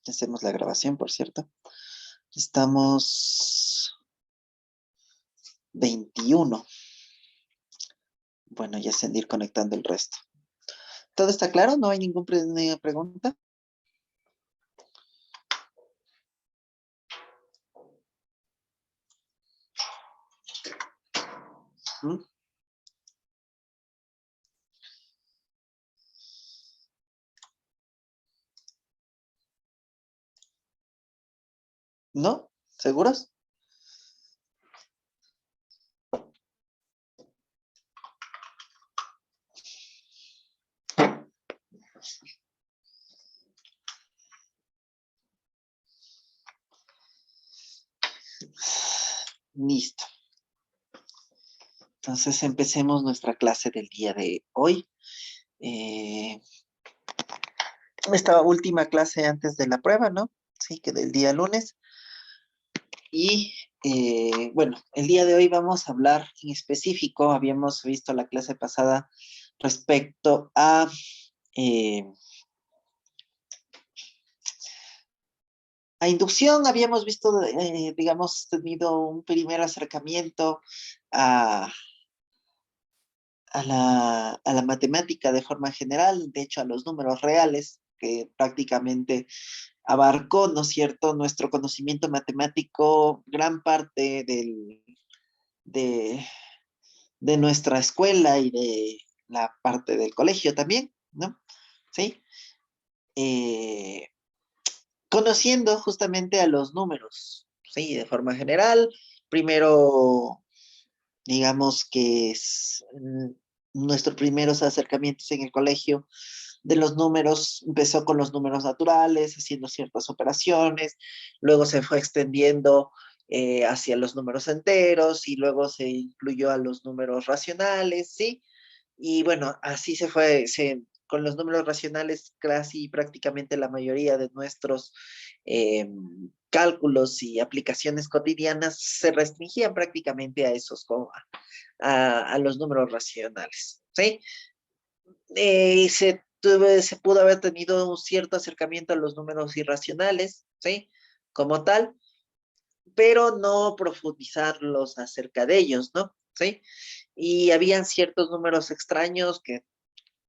Hacemos la grabación, por cierto. Estamos 21. Bueno, ya se han de ir conectando el resto. ¿Todo está claro? ¿No hay ninguna pregunta? ¿Mm? ¿No? ¿Seguros? Listo. Entonces empecemos nuestra clase del día de hoy. Esta última clase antes de la prueba, ¿no? Sí, que del día lunes. Y bueno, el día de hoy vamos a hablar en específico, habíamos visto la clase pasada respecto a inducción, habíamos visto, digamos, tenido un primer acercamiento a, a la matemática de forma general, de hecho a los números reales, que prácticamente abarcó, ¿no es cierto?, nuestro conocimiento matemático, gran parte de, de nuestra escuela y de la parte del colegio también, ¿no? ¿Sí? Eh, Conociendo justamente a los números, ¿sí? De forma general, primero, digamos que es nuestros primeros acercamientos en el colegio de los números, empezó con los números naturales, haciendo ciertas operaciones, luego se fue extendiendo hacia los números enteros y luego se incluyó a los números racionales, ¿sí? Y bueno, así se fue, con los números racionales casi prácticamente la mayoría de nuestros cálculos y aplicaciones cotidianas se restringían prácticamente a esos, a los números racionales, ¿sí? Se pudo haber tenido un cierto acercamiento a los números irracionales, ¿sí? Como tal, pero no profundizarlos acerca de ellos, ¿no? ¿Sí? Y habían ciertos números extraños que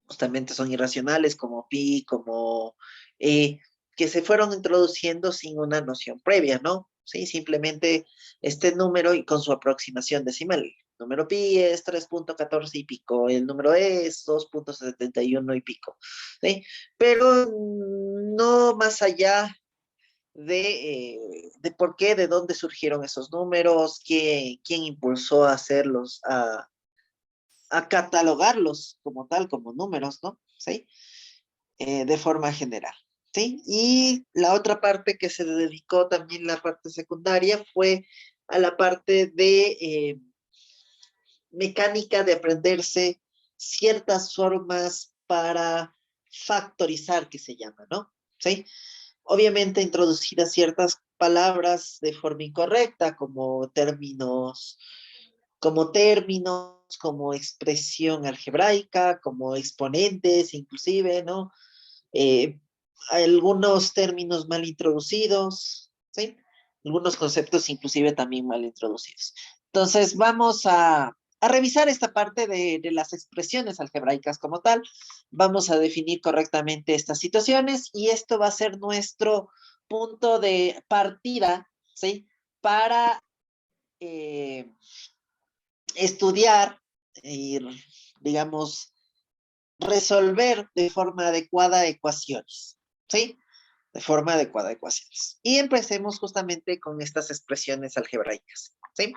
justamente son irracionales, como pi, como que se fueron introduciendo sin una noción previa, ¿no? Sí, simplemente este número y con su aproximación decimal. El número pi es 3.14 y pico, el número e es 2.71 y pico, ¿sí? Pero no más allá de por qué, de dónde surgieron esos números, quién impulsó a hacerlos, a catalogarlos como tal, como números, ¿no? ¿Sí? De forma general, ¿sí? Y la otra parte que se dedicó también la parte secundaria fue a la parte de mecánica de aprenderse ciertas formas para factorizar, que se llama, ¿no? ¿Sí? Obviamente introducidas ciertas palabras de forma incorrecta, como expresión algebraica, como exponentes, inclusive, ¿no? Eh, Algunos términos mal introducidos, ¿sí? Algunos conceptos inclusive también mal introducidos. Entonces, vamos a revisar esta parte de las expresiones algebraicas como tal. Vamos a definir correctamente estas situaciones y esto va a ser nuestro punto de partida, ¿sí? Para eh, estudiar y, digamos, resolver de forma adecuada ecuaciones, ¿sí? De forma adecuada ecuaciones. Y empecemos justamente con estas expresiones algebraicas, ¿sí?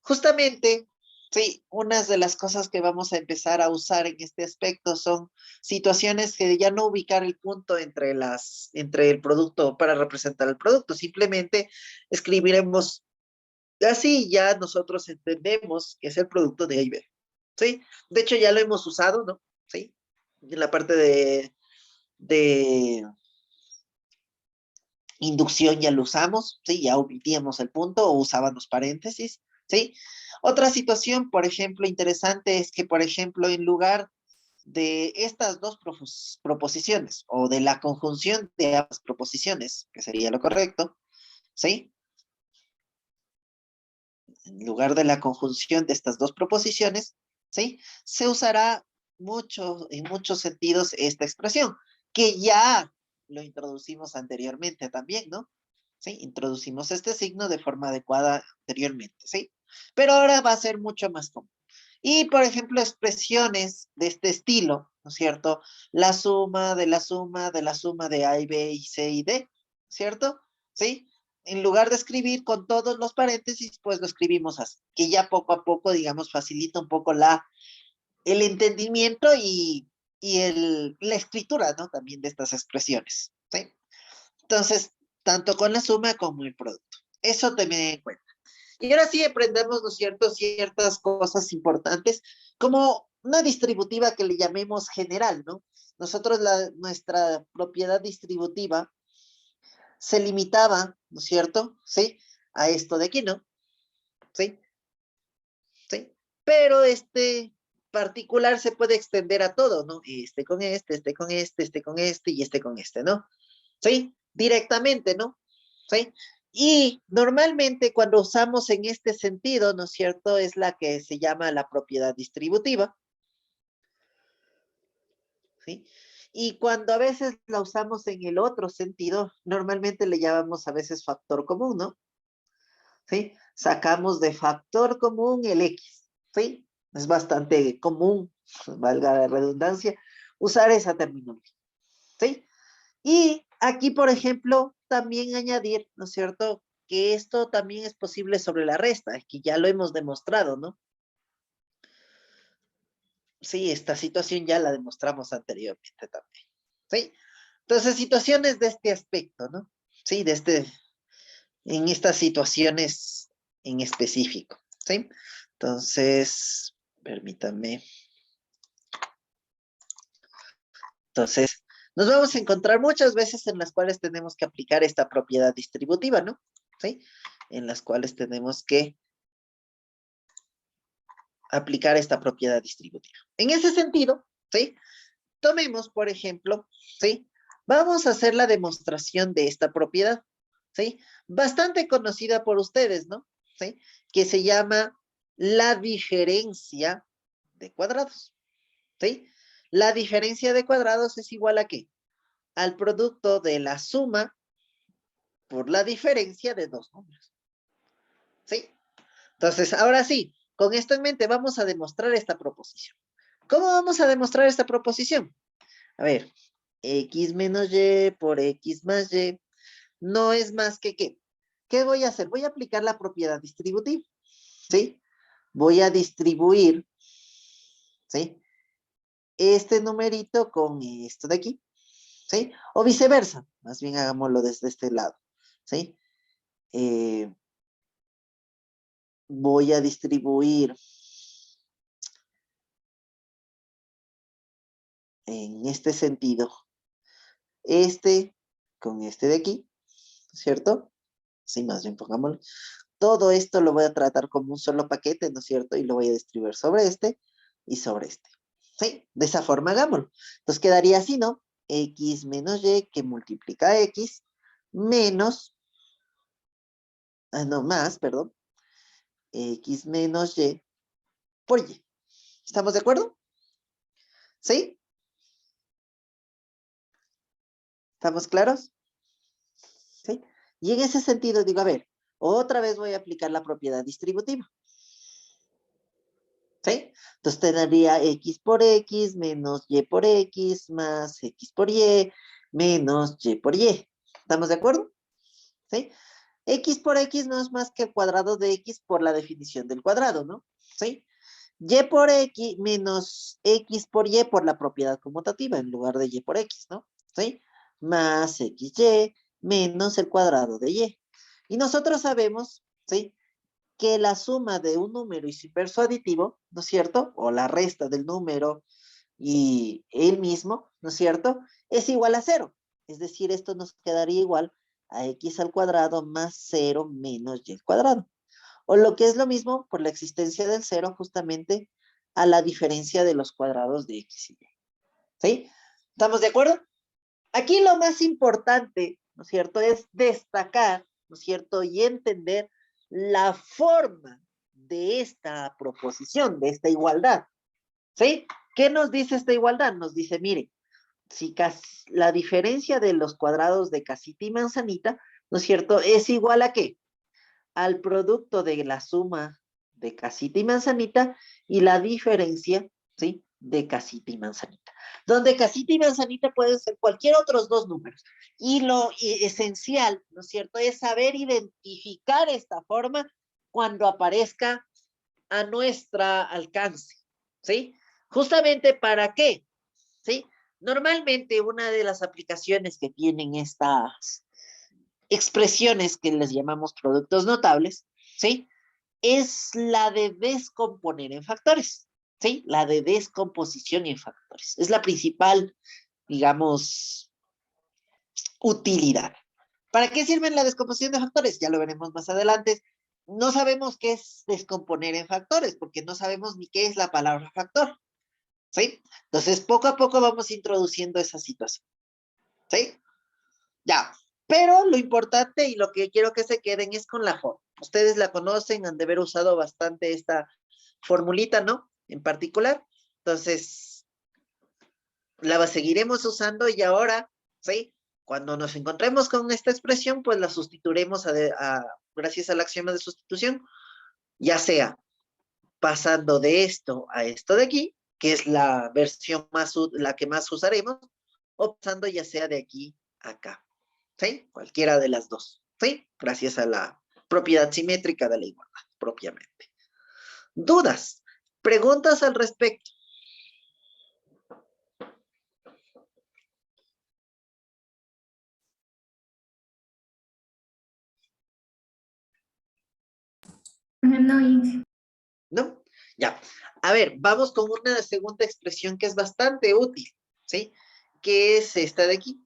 Justamente, sí, unas de las cosas que vamos a empezar a usar en este aspecto son situaciones que ya no ubicar el punto entre el producto para representar el producto, simplemente escribiremos así, ya nosotros entendemos que es el producto de A y B, ¿sí? De hecho, ya lo hemos usado, ¿no? ¿Sí? En la parte de inducción ya lo usamos, ¿sí? Ya omitíamos el punto o usábamos paréntesis, ¿sí? Otra situación, por ejemplo, interesante es que, por ejemplo, en lugar de estas dos proposiciones, o de la conjunción de ambas proposiciones, que sería lo correcto, ¿sí? En lugar de la conjunción de estas dos proposiciones, ¿sí? Se usará mucho, en muchos sentidos esta expresión, que ya lo introducimos anteriormente también, ¿no? ¿Sí? Introducimos este signo de forma adecuada anteriormente, ¿sí? Pero ahora va a ser mucho más común. Y, por ejemplo, expresiones de este estilo, ¿no es cierto? La suma de la suma de la suma de A y B y C y D, ¿cierto? ¿Sí? En lugar de escribir con todos los paréntesis, pues lo escribimos así, que ya poco a poco, digamos, facilita un poco el entendimiento y la escritura, ¿no? También de estas expresiones, ¿sí? Entonces, tanto con la suma como el producto. Eso también en cuenta. Y ahora sí aprendemos, ¿no es cierto?, ciertas cosas importantes, como una distributiva que le llamemos general, ¿no? Nosotros, nuestra propiedad distributiva se limitaba, ¿no es cierto?, ¿sí?, a esto de aquí, ¿no? ¿Sí? ¿Sí? Pero este particular se puede extender a todo, ¿no? Este con este con este con este y este con este, ¿no? ¿Sí? Directamente, ¿no? ¿Sí? Y normalmente cuando usamos en este sentido, ¿no es cierto? Es la que se llama la propiedad distributiva, ¿sí? Y cuando a veces la usamos en el otro sentido, normalmente le llamamos a veces factor común, ¿no? ¿Sí? Sacamos de factor común el X, ¿sí? Es bastante común, valga la redundancia, usar esa terminología, ¿sí? Y aquí, por ejemplo, también añadir, ¿no es cierto?, que esto también es posible sobre la resta, que ya lo hemos demostrado, ¿no? Sí, esta situación ya la demostramos anteriormente también, ¿sí? Entonces, situaciones de este aspecto, ¿no? Sí, en estas situaciones en específico, ¿sí? Entonces, permítame. Entonces, nos vamos a encontrar muchas veces en las cuales tenemos que aplicar esta propiedad distributiva, ¿no? ¿Sí? En las cuales tenemos que aplicar esta propiedad distributiva. En ese sentido, ¿sí? Tomemos, por ejemplo, ¿sí? Vamos a hacer la demostración de esta propiedad, ¿sí? Bastante conocida por ustedes, ¿no? ¿Sí? Que se llama la diferencia de cuadrados, ¿sí? La diferencia de cuadrados es igual a ¿qué? Al producto de la suma por la diferencia de dos números, ¿sí? Entonces, ahora sí, con esto en mente vamos a demostrar esta proposición. ¿Cómo vamos a demostrar esta proposición? A ver, x menos y por x más y no es más que ¿qué? ¿Qué voy a hacer? Voy a aplicar la propiedad distributiva, ¿sí? Voy a distribuir, ¿sí? Este numerito con esto de aquí, ¿sí? O viceversa, más bien hagámoslo desde este lado, ¿sí? Voy a distribuir en este sentido este con este de aquí, ¿cierto? Sí, más bien pongámoslo. Todo esto lo voy a tratar como un solo paquete, ¿no es cierto? Y lo voy a distribuir sobre este y sobre este. ¿Sí? De esa forma hagámoslo. Entonces quedaría así, ¿no? X menos Y que multiplica X menos, no más, perdón, X menos Y por Y. ¿Estamos de acuerdo? ¿Sí? ¿Estamos claros? ¿Sí? Y en ese sentido digo, a ver, otra vez voy a aplicar la propiedad distributiva. ¿Sí? Entonces tendría X por X menos Y por X más X por Y menos Y por Y. ¿Estamos de acuerdo? ¿Sí? X por X no es más que el cuadrado de X por la definición del cuadrado, ¿no? ¿Sí? Y por X menos X por Y por la propiedad conmutativa en lugar de Y por X, ¿no? ¿Sí? Más XY menos el cuadrado de Y. Y nosotros sabemos, ¿sí?, que la suma de un número y su inverso aditivo, ¿no es cierto? O la resta del número y él mismo, ¿no es cierto? Es igual a cero. Es decir, esto nos quedaría igual a x al cuadrado más 0 menos y al cuadrado. O lo que es lo mismo, por la existencia del cero, justamente a la diferencia de los cuadrados de x y y. ¿Sí? ¿Estamos de acuerdo? Aquí lo más importante, ¿no es cierto?, es destacar, ¿no es cierto?, y entender la forma de esta proposición, de esta igualdad, ¿sí? ¿Qué nos dice esta igualdad? Nos dice, mire, si la diferencia de los cuadrados de casita y manzanita, ¿no es cierto?, es igual a ¿qué? Al producto de la suma de casita y manzanita y la diferencia, ¿sí? De casita y manzanita. Donde casita y manzanita pueden ser cualquier otros dos números. Y lo esencial, ¿no es cierto?, es saber identificar esta forma cuando aparezca a nuestra alcance, ¿sí? Justamente para qué, ¿sí? Normalmente una de las aplicaciones que tienen estas expresiones que les llamamos productos notables, ¿sí? Es la de descomponer en factores, ¿sí? La de descomposición en factores. Es la principal, digamos, utilidad. ¿Para qué sirve la descomposición de factores? Ya lo veremos más adelante. No sabemos qué es descomponer en factores, porque no sabemos ni qué es la palabra factor, ¿sí? Entonces, poco a poco vamos introduciendo esa situación, ¿sí? Ya, pero lo importante y lo que quiero que se queden es con la forma. Ustedes la conocen, han de haber usado bastante esta formulita, ¿no? En particular. Entonces, la seguiremos usando y ahora, ¿sí? Cuando nos encontremos con esta expresión, pues la sustituiremos gracias al axioma de sustitución, ya sea pasando de esto a esto de aquí, que es la versión la que más usaremos, o pasando ya sea de aquí a acá. ¿Sí? Cualquiera de las dos, ¿sí? Gracias a la propiedad simétrica de la igualdad, propiamente. ¿Dudas? ¿Preguntas al respecto? No, Inge. ¿No? Ya. A ver, vamos con una segunda expresión que es bastante útil, ¿sí? Que es esta de aquí.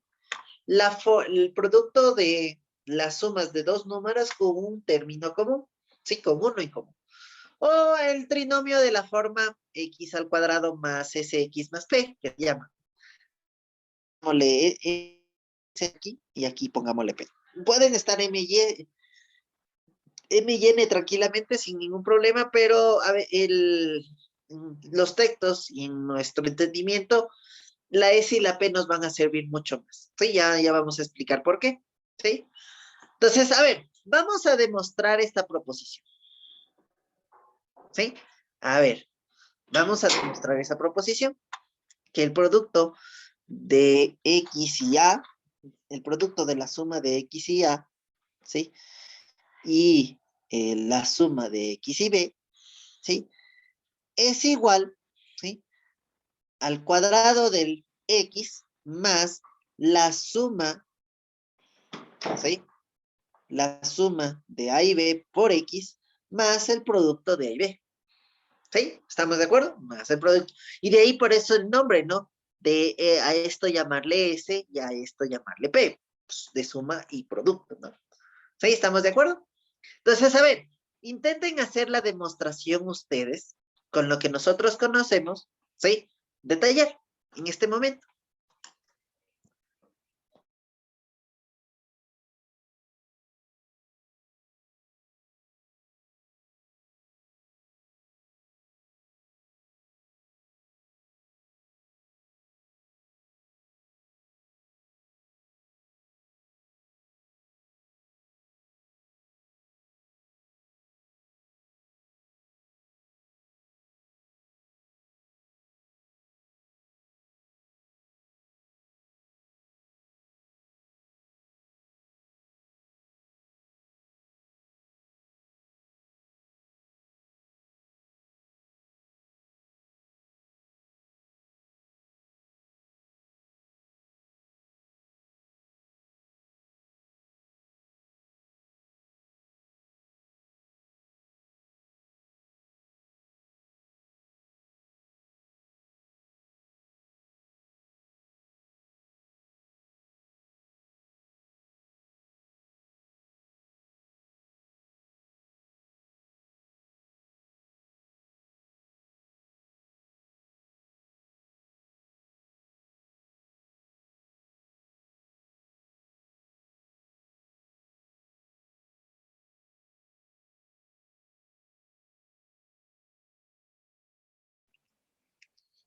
El producto de las sumas de dos números con un término común, ¿sí? Con uno en común. O el trinomio de la forma x al cuadrado más sx más p, que se llama. Pongámosle aquí y aquí pongámosle p. Pueden estar M y N tranquilamente sin ningún problema, pero a ver, los textos y en nuestro entendimiento, la S y la P nos van a servir mucho más. Sí, ya vamos a explicar por qué. ¿Sí? Entonces, a ver, vamos a demostrar esta proposición. ¿Sí? A ver, vamos a demostrar esa proposición, que el producto de X y A, el producto de la suma de X y A, ¿sí? Y la suma de X y B, ¿sí? Es igual, ¿sí? Al cuadrado del X más la suma, ¿sí? La suma de A y B por X más el producto de A y B. ¿Sí? ¿Estamos de acuerdo? Más el producto. Y de ahí por eso el nombre, ¿no? De a esto llamarle S y a esto llamarle P. Pues, de suma y producto, ¿no? ¿Sí? ¿Estamos de acuerdo? Entonces, a ver, intenten hacer la demostración ustedes con lo que nosotros conocemos, ¿sí? Detallar en este momento.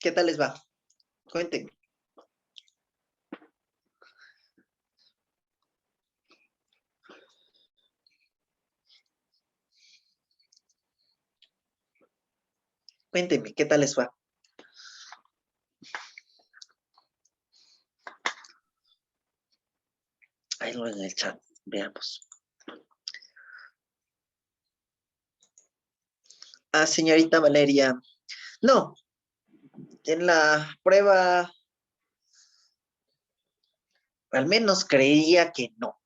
¿Qué tal les va? Cuéntenme. Cuéntenme, ¿qué tal les va? Ahí lo ven en el chat, veamos. Ah, señorita Valeria. No, en la prueba, al menos creía que no.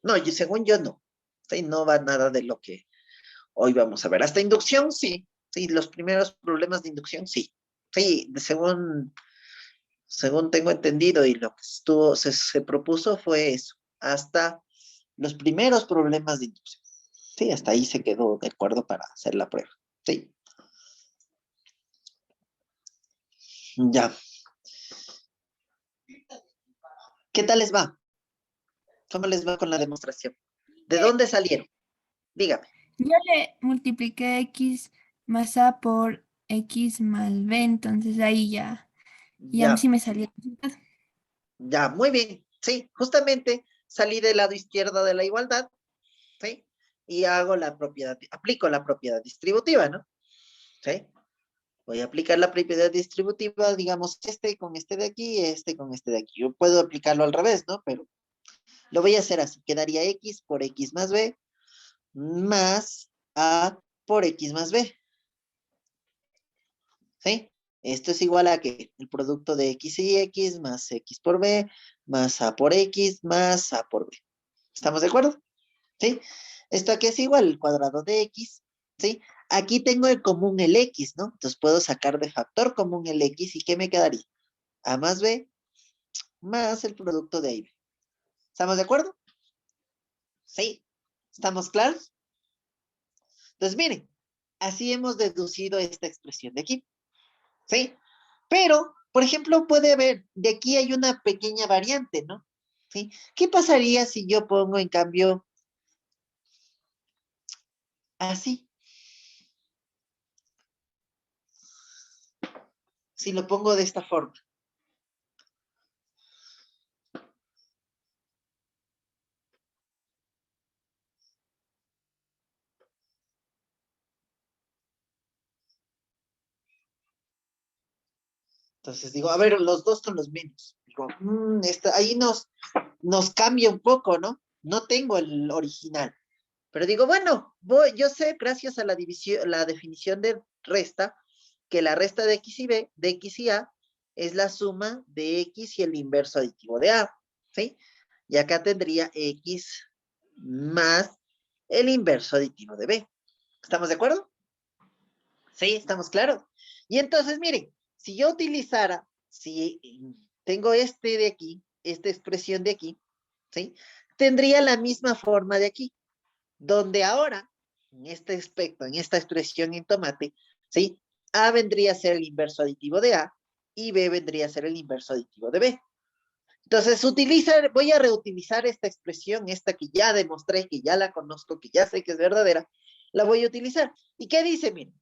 No, según yo no. Sí, no va nada de lo que hoy vamos a ver. Hasta inducción, sí. Sí, los primeros problemas de inducción, sí. Sí, según tengo entendido y lo que se propuso fue eso. Hasta los primeros problemas de inducción. Sí, hasta ahí se quedó de acuerdo para hacer la prueba. Sí, ya. ¿Qué tal les va? ¿Cómo les va con la demostración? ¿De dónde salieron? Dígame. Yo le multipliqué x más a por x más b, entonces ahí ya Ya, sí me salió el resultado. ya, muy bien. Sí, justamente salí del lado izquierdo de la igualdad, ¿sí? Y aplico la propiedad distributiva, ¿no? ¿Sí? Voy a aplicar la propiedad distributiva, digamos, este con este de aquí, este con este de aquí. Yo puedo aplicarlo al revés, ¿no? Pero lo voy a hacer así. Quedaría x por x más b más a por x más b, ¿sí? Esto es igual a que el producto de x y x más x por b más a por x más a por b. ¿Estamos de acuerdo? ¿Sí? Esto aquí es igual, el cuadrado de x, ¿sí? Aquí tengo en común el x, ¿no? Entonces puedo sacar de factor común el x y ¿qué me quedaría? A más b más el producto de a y b. ¿Estamos de acuerdo? Sí. ¿Estamos claros? Entonces miren, así hemos deducido esta expresión de aquí, ¿sí? Pero, por ejemplo, puede haber, de aquí hay una pequeña variante, ¿no? ¿Sí? ¿Qué pasaría si yo pongo en cambio así? Si lo pongo de esta forma. Entonces digo, a ver, los dos son los menos. Digo, ahí nos cambia un poco, ¿no? No tengo el original. Pero digo, bueno, yo sé, gracias a la división, la definición de resta, que la resta de x y b, de x y a, es la suma de x y el inverso aditivo de a, ¿sí? Y acá tendría x más el inverso aditivo de b. ¿Estamos de acuerdo? Sí, estamos claros. Y entonces, miren, si yo utilizara, si tengo este de aquí, esta expresión de aquí, ¿sí? Tendría la misma forma de aquí, donde ahora, en este aspecto, en esta expresión en tomate, ¿sí? A vendría a ser el inverso aditivo de A y B vendría a ser el inverso aditivo de B. Entonces, voy a reutilizar esta expresión, esta que ya demostré, que ya la conozco, que ya sé que es verdadera, la voy a utilizar. ¿Y qué dice? Miren,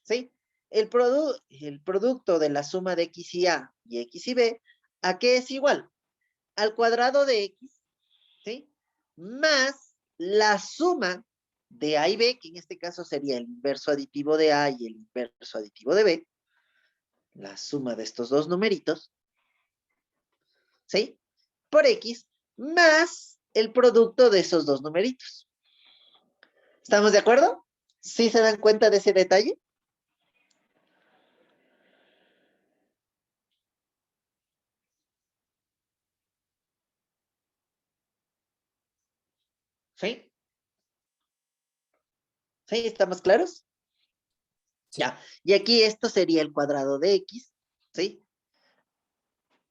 ¿sí? El producto de la suma de x y a y x y b, ¿a qué es igual? Al cuadrado de x, ¿sí? Más la suma de a y b, que en este caso sería el inverso aditivo de a y el inverso aditivo de b, la suma de estos dos numeritos, ¿sí? Por x, más el producto de esos dos numeritos. ¿Estamos de acuerdo? ¿Sí se dan cuenta de ese detalle? ¿Sí? ¿Sí? ¿Estamos claros? Sí. Ya. Y aquí esto sería el cuadrado de x, ¿sí?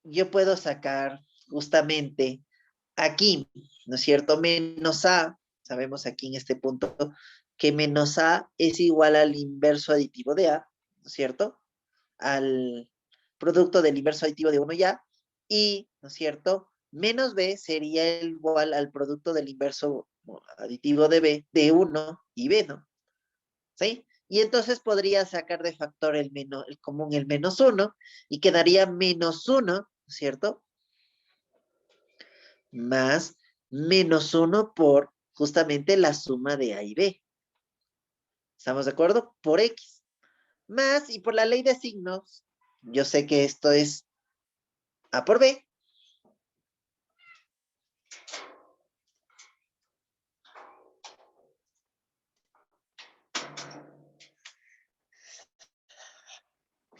Yo puedo sacar justamente aquí, ¿no es cierto? Menos a, sabemos aquí en este punto que menos a es igual al inverso aditivo de a, ¿no es cierto? Al producto del inverso aditivo de 1 y a, y, ¿no es cierto? Menos b sería igual al producto del inverso aditivo de b, de 1 y b, ¿no? ¿Sí? Y entonces podría sacar de factor el común el menos 1 y quedaría menos 1, ¿cierto? Más menos 1 por justamente la suma de A y B. ¿Estamos de acuerdo? Por X. Más, y por la ley de signos, yo sé que esto es A por B.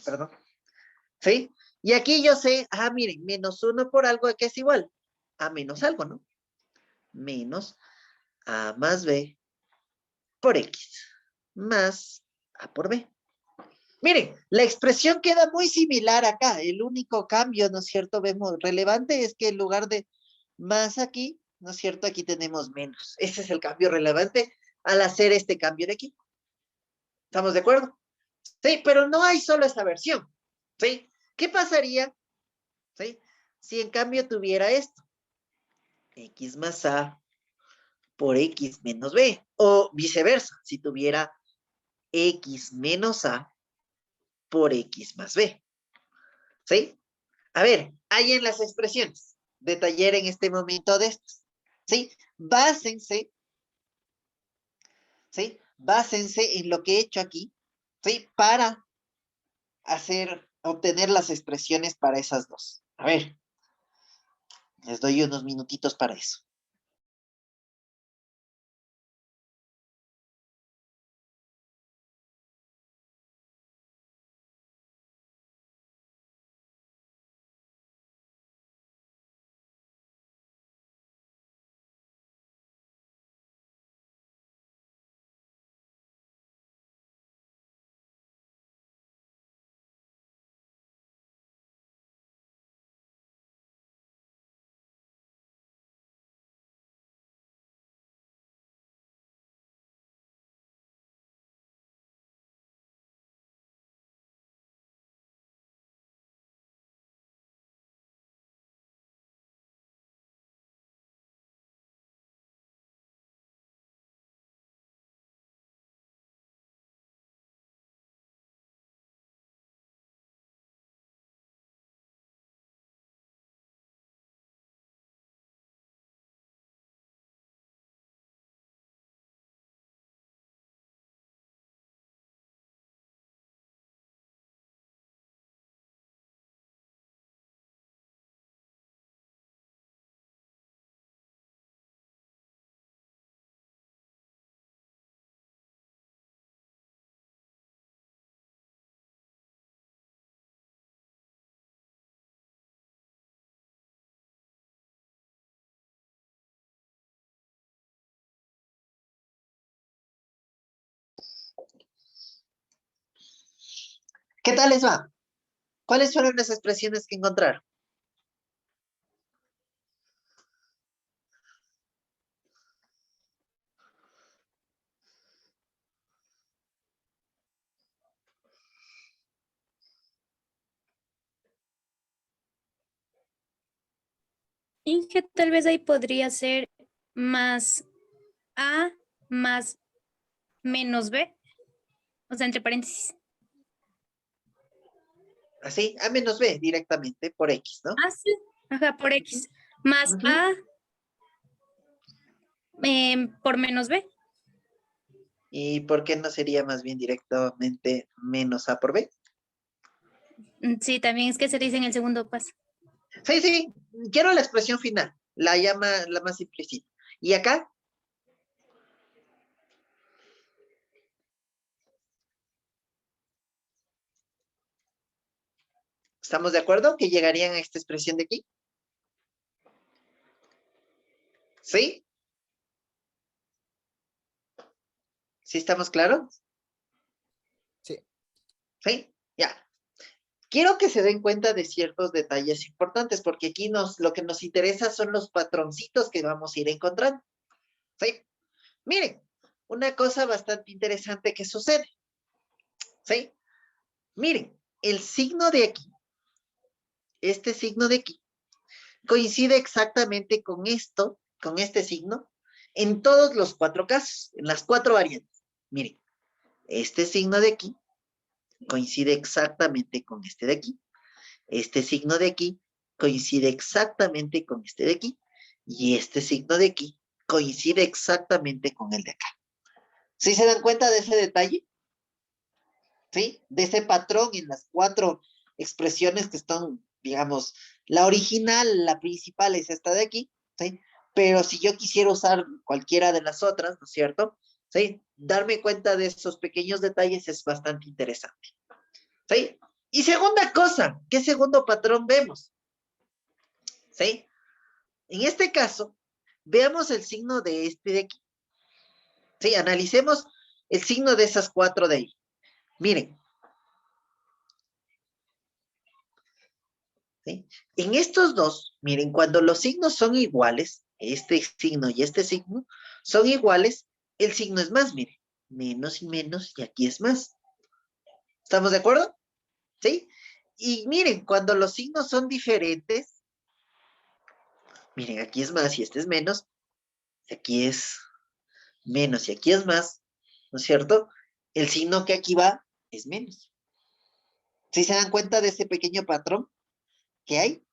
Perdón. ¿Sí? Y aquí yo sé, miren, menos 1 por algo que es igual a menos algo, ¿no? Menos A más B por X más A por B. Miren, la expresión queda muy similar acá. El único cambio, ¿no es cierto? Vemos relevante es que en lugar de más aquí, ¿no es cierto? Aquí tenemos menos. Ese es el cambio relevante al hacer este cambio de aquí. ¿Estamos de acuerdo? Sí, pero no hay solo esa versión. ¿Sí? ¿Qué pasaría? ¿Sí? Si en cambio tuviera esto. X más A por X menos B. O viceversa, si tuviera X menos A por X más B. ¿Sí? A ver, hay en las expresiones de taller en este momento de estos. ¿Sí? Básense, ¿sí? Básense en lo que he hecho aquí, ¿sí? Para obtener las expresiones para esas dos. A ver, les doy unos minutitos para eso. ¿Qué tal les va? ¿Cuáles fueron las expresiones que encontraron? Inge, tal vez ahí podría ser más A más menos B, o sea, entre paréntesis. Así, A menos B directamente por X, ¿no? Ah, sí. Ajá, por X. Más Ujú. A por menos B. ¿Y por qué no sería más bien directamente menos A por B? Sí, también es que se dice en el segundo paso. Sí, sí, quiero la expresión final, la más implícita. ¿Y acá? ¿Estamos de acuerdo que llegarían a esta expresión de aquí? ¿Sí? ¿Sí estamos claros? Sí. ¿Sí? Ya. Quiero que se den cuenta de ciertos detalles importantes, porque aquí lo que nos interesa son los patroncitos que vamos a ir encontrando. ¿Sí? Miren, una cosa bastante interesante que sucede. ¿Sí? Miren, el signo de aquí, este signo de aquí, coincide exactamente con esto, con este signo, en todos los 4 casos, en las 4 variantes. Miren, Este signo de aquí coincide exactamente con este de aquí. Este signo de aquí coincide exactamente con este de aquí. Y este signo de aquí coincide exactamente con el de acá. ¿Sí se dan cuenta de ese detalle? ¿Sí? De ese patrón en las 4 expresiones que están, digamos, la original, la principal es esta de aquí, ¿sí? Pero si yo quisiera usar cualquiera de las otras, ¿no es cierto? ¿Sí? Darme cuenta de esos pequeños detalles es bastante interesante. ¿Sí? Y segunda cosa, ¿qué segundo patrón vemos? ¿Sí? En este caso, veamos el signo de este de aquí. ¿Sí? Analicemos el signo de esas 4 de ahí. Miren. ¿Sí? En estos dos, miren, cuando los signos son iguales, este signo y este signo son iguales, el signo es más, miren, menos y menos, y aquí es más. ¿Estamos de acuerdo? ¿Sí? Y miren, cuando los signos son diferentes, miren, aquí es más y este es menos, y aquí es menos y aquí es más, ¿no es cierto? El signo que aquí va es menos. ¿Sí se dan cuenta de ese pequeño patrón que hay?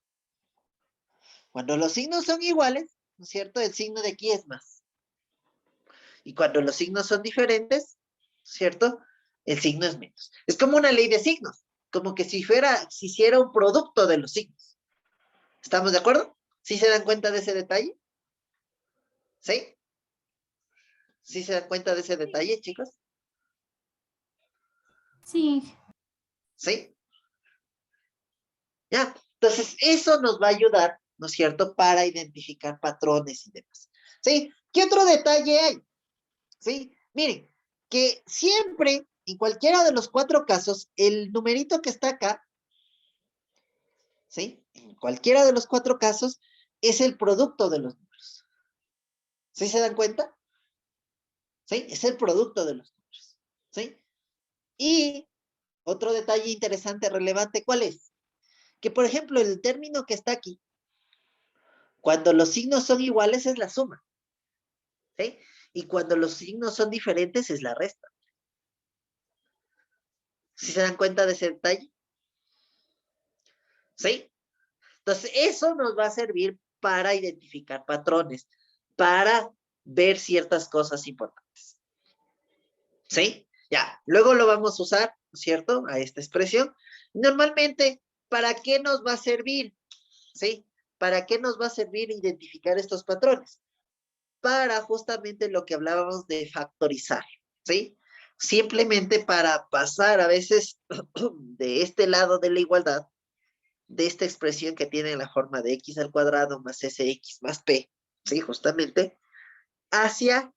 Cuando los signos son iguales, ¿no es cierto? El signo de aquí es más. Y cuando los signos son diferentes, ¿cierto? El signo es menos. Es como una ley de signos, como que si hiciera un producto de los signos. ¿Estamos de acuerdo? ¿Sí se dan cuenta de ese detalle? ¿Sí? ¿Sí se dan cuenta de ese detalle, chicos? Sí. ¿Sí? Ya. Entonces, eso nos va a ayudar, ¿no es cierto?, para identificar patrones y demás. ¿Sí? ¿Qué otro detalle hay? ¿Sí? Miren, que siempre, en cualquiera de los 4 casos, el numerito que está acá, ¿sí? En cualquiera de los 4 casos, es el producto de los números. ¿Sí se dan cuenta? ¿Sí? Es el producto de los números. ¿Sí? Y otro detalle interesante, relevante, ¿cuál es? Que, por ejemplo, el término que está aquí, cuando los signos son iguales es la suma. ¿Sí? Y cuando los signos son diferentes es la resta. ¿Sí se dan cuenta de ese detalle? ¿Sí? Entonces, eso nos va a servir para identificar patrones, para ver ciertas cosas importantes. ¿Sí? Ya, luego lo vamos a usar, ¿cierto? A esta expresión. Normalmente, ¿para qué nos va a servir? ¿Sí? ¿Para qué nos va a servir identificar estos patrones? Para justamente lo que hablábamos de factorizar, ¿sí? Simplemente para pasar a veces de este lado de la igualdad, de esta expresión que tiene la forma de x al cuadrado más sx más p, ¿sí? Justamente, hacia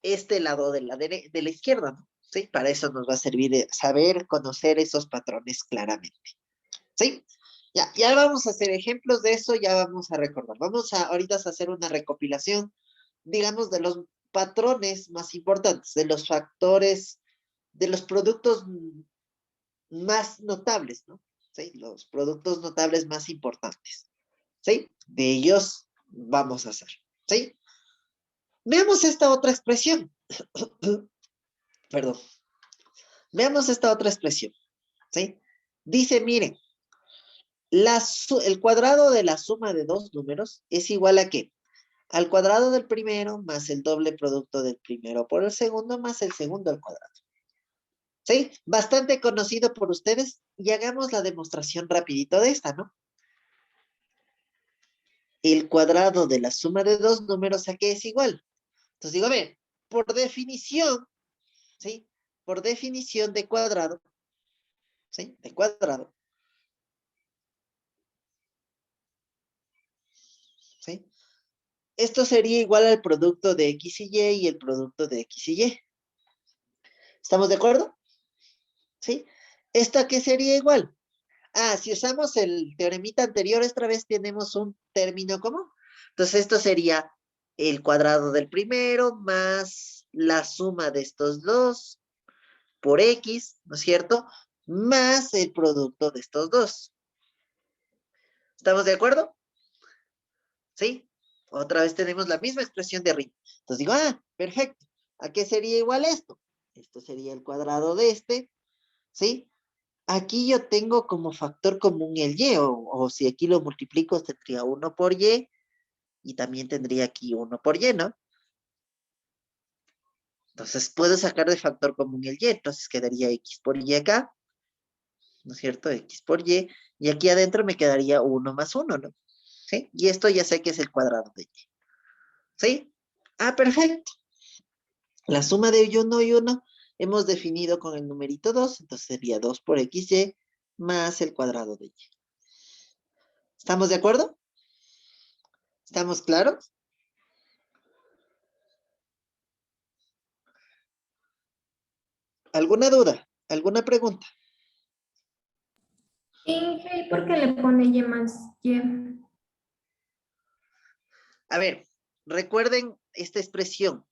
este lado de la izquierda, ¿no? ¿Sí? Para eso nos va a servir saber, conocer esos patrones claramente, ¿sí? Ya vamos a hacer ejemplos de eso, ya vamos a recordar. Vamos a ahorita a hacer una recopilación, digamos, de los patrones más importantes, de los factores, de los productos más notables, ¿no? ¿Sí? Los productos notables más importantes, ¿sí? De ellos vamos a hacer, ¿sí? Veamos esta otra expresión. Perdón. Veamos esta otra expresión, ¿sí? Dice, miren, el cuadrado de la suma de 2 números es igual a ¿qué? Al cuadrado del primero más el doble producto del primero por el segundo más el segundo al cuadrado. ¿Sí? Bastante conocido por ustedes. Y hagamos la demostración rapidito de esta, ¿no? El cuadrado de la suma de 2 números, ¿a qué es igual? Entonces digo, a ver, por definición, ¿sí? Por definición de cuadrado, ¿sí? De cuadrado, ¿sí? Esto sería igual al producto de x y el producto de x y y. ¿Estamos de acuerdo? ¿Sí? ¿Esto a qué sería igual? Ah, si usamos el teoremita anterior, esta vez tenemos un término común. Entonces, esto sería el cuadrado del primero más la suma de estos dos por x, ¿no es cierto? Más el producto de estos dos. ¿Estamos de acuerdo? ¿Sí? Otra vez tenemos la misma expresión de arriba. Entonces digo, perfecto. ¿A qué sería igual esto? Esto sería el cuadrado de este, ¿sí? Aquí yo tengo como factor común el y, o si aquí lo multiplico, tendría 1 por y, y también tendría aquí 1 por y, ¿no? Entonces puedo sacar de factor común el y, entonces quedaría x por y acá, ¿no es cierto? X por y aquí adentro me quedaría 1 más 1, ¿no? ¿Sí? Y esto ya sé que es el cuadrado de y, ¿sí? Ah, perfecto. La suma de 1 y 1 hemos definido con el numerito 2, entonces sería 2 por xy más el cuadrado de y. ¿Estamos de acuerdo? ¿Estamos claros? ¿Alguna duda? ¿Alguna pregunta? Inge, ¿y por qué le pone Y más Y? A ver, recuerden esta expresión.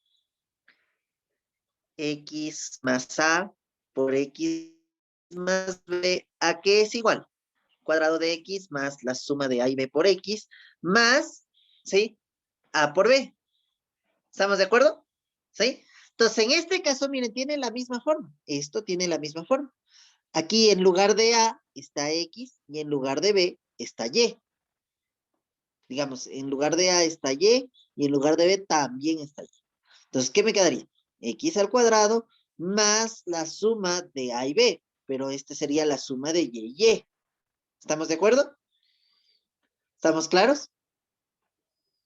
X más A por X más B, ¿a qué es igual? Cuadrado de X más la suma de A y B por X más, ¿sí? A por B. ¿Estamos de acuerdo? ¿Sí? Entonces, en este caso, miren, tiene la misma forma. Esto tiene la misma forma. Aquí en lugar de A está X y en lugar de B está Y. Digamos, en lugar de A está Y y en lugar de B también está Y. Entonces, ¿qué me quedaría? X al cuadrado más la suma de A y B, pero este sería la suma de Y. ¿Estamos de acuerdo? ¿Estamos claros?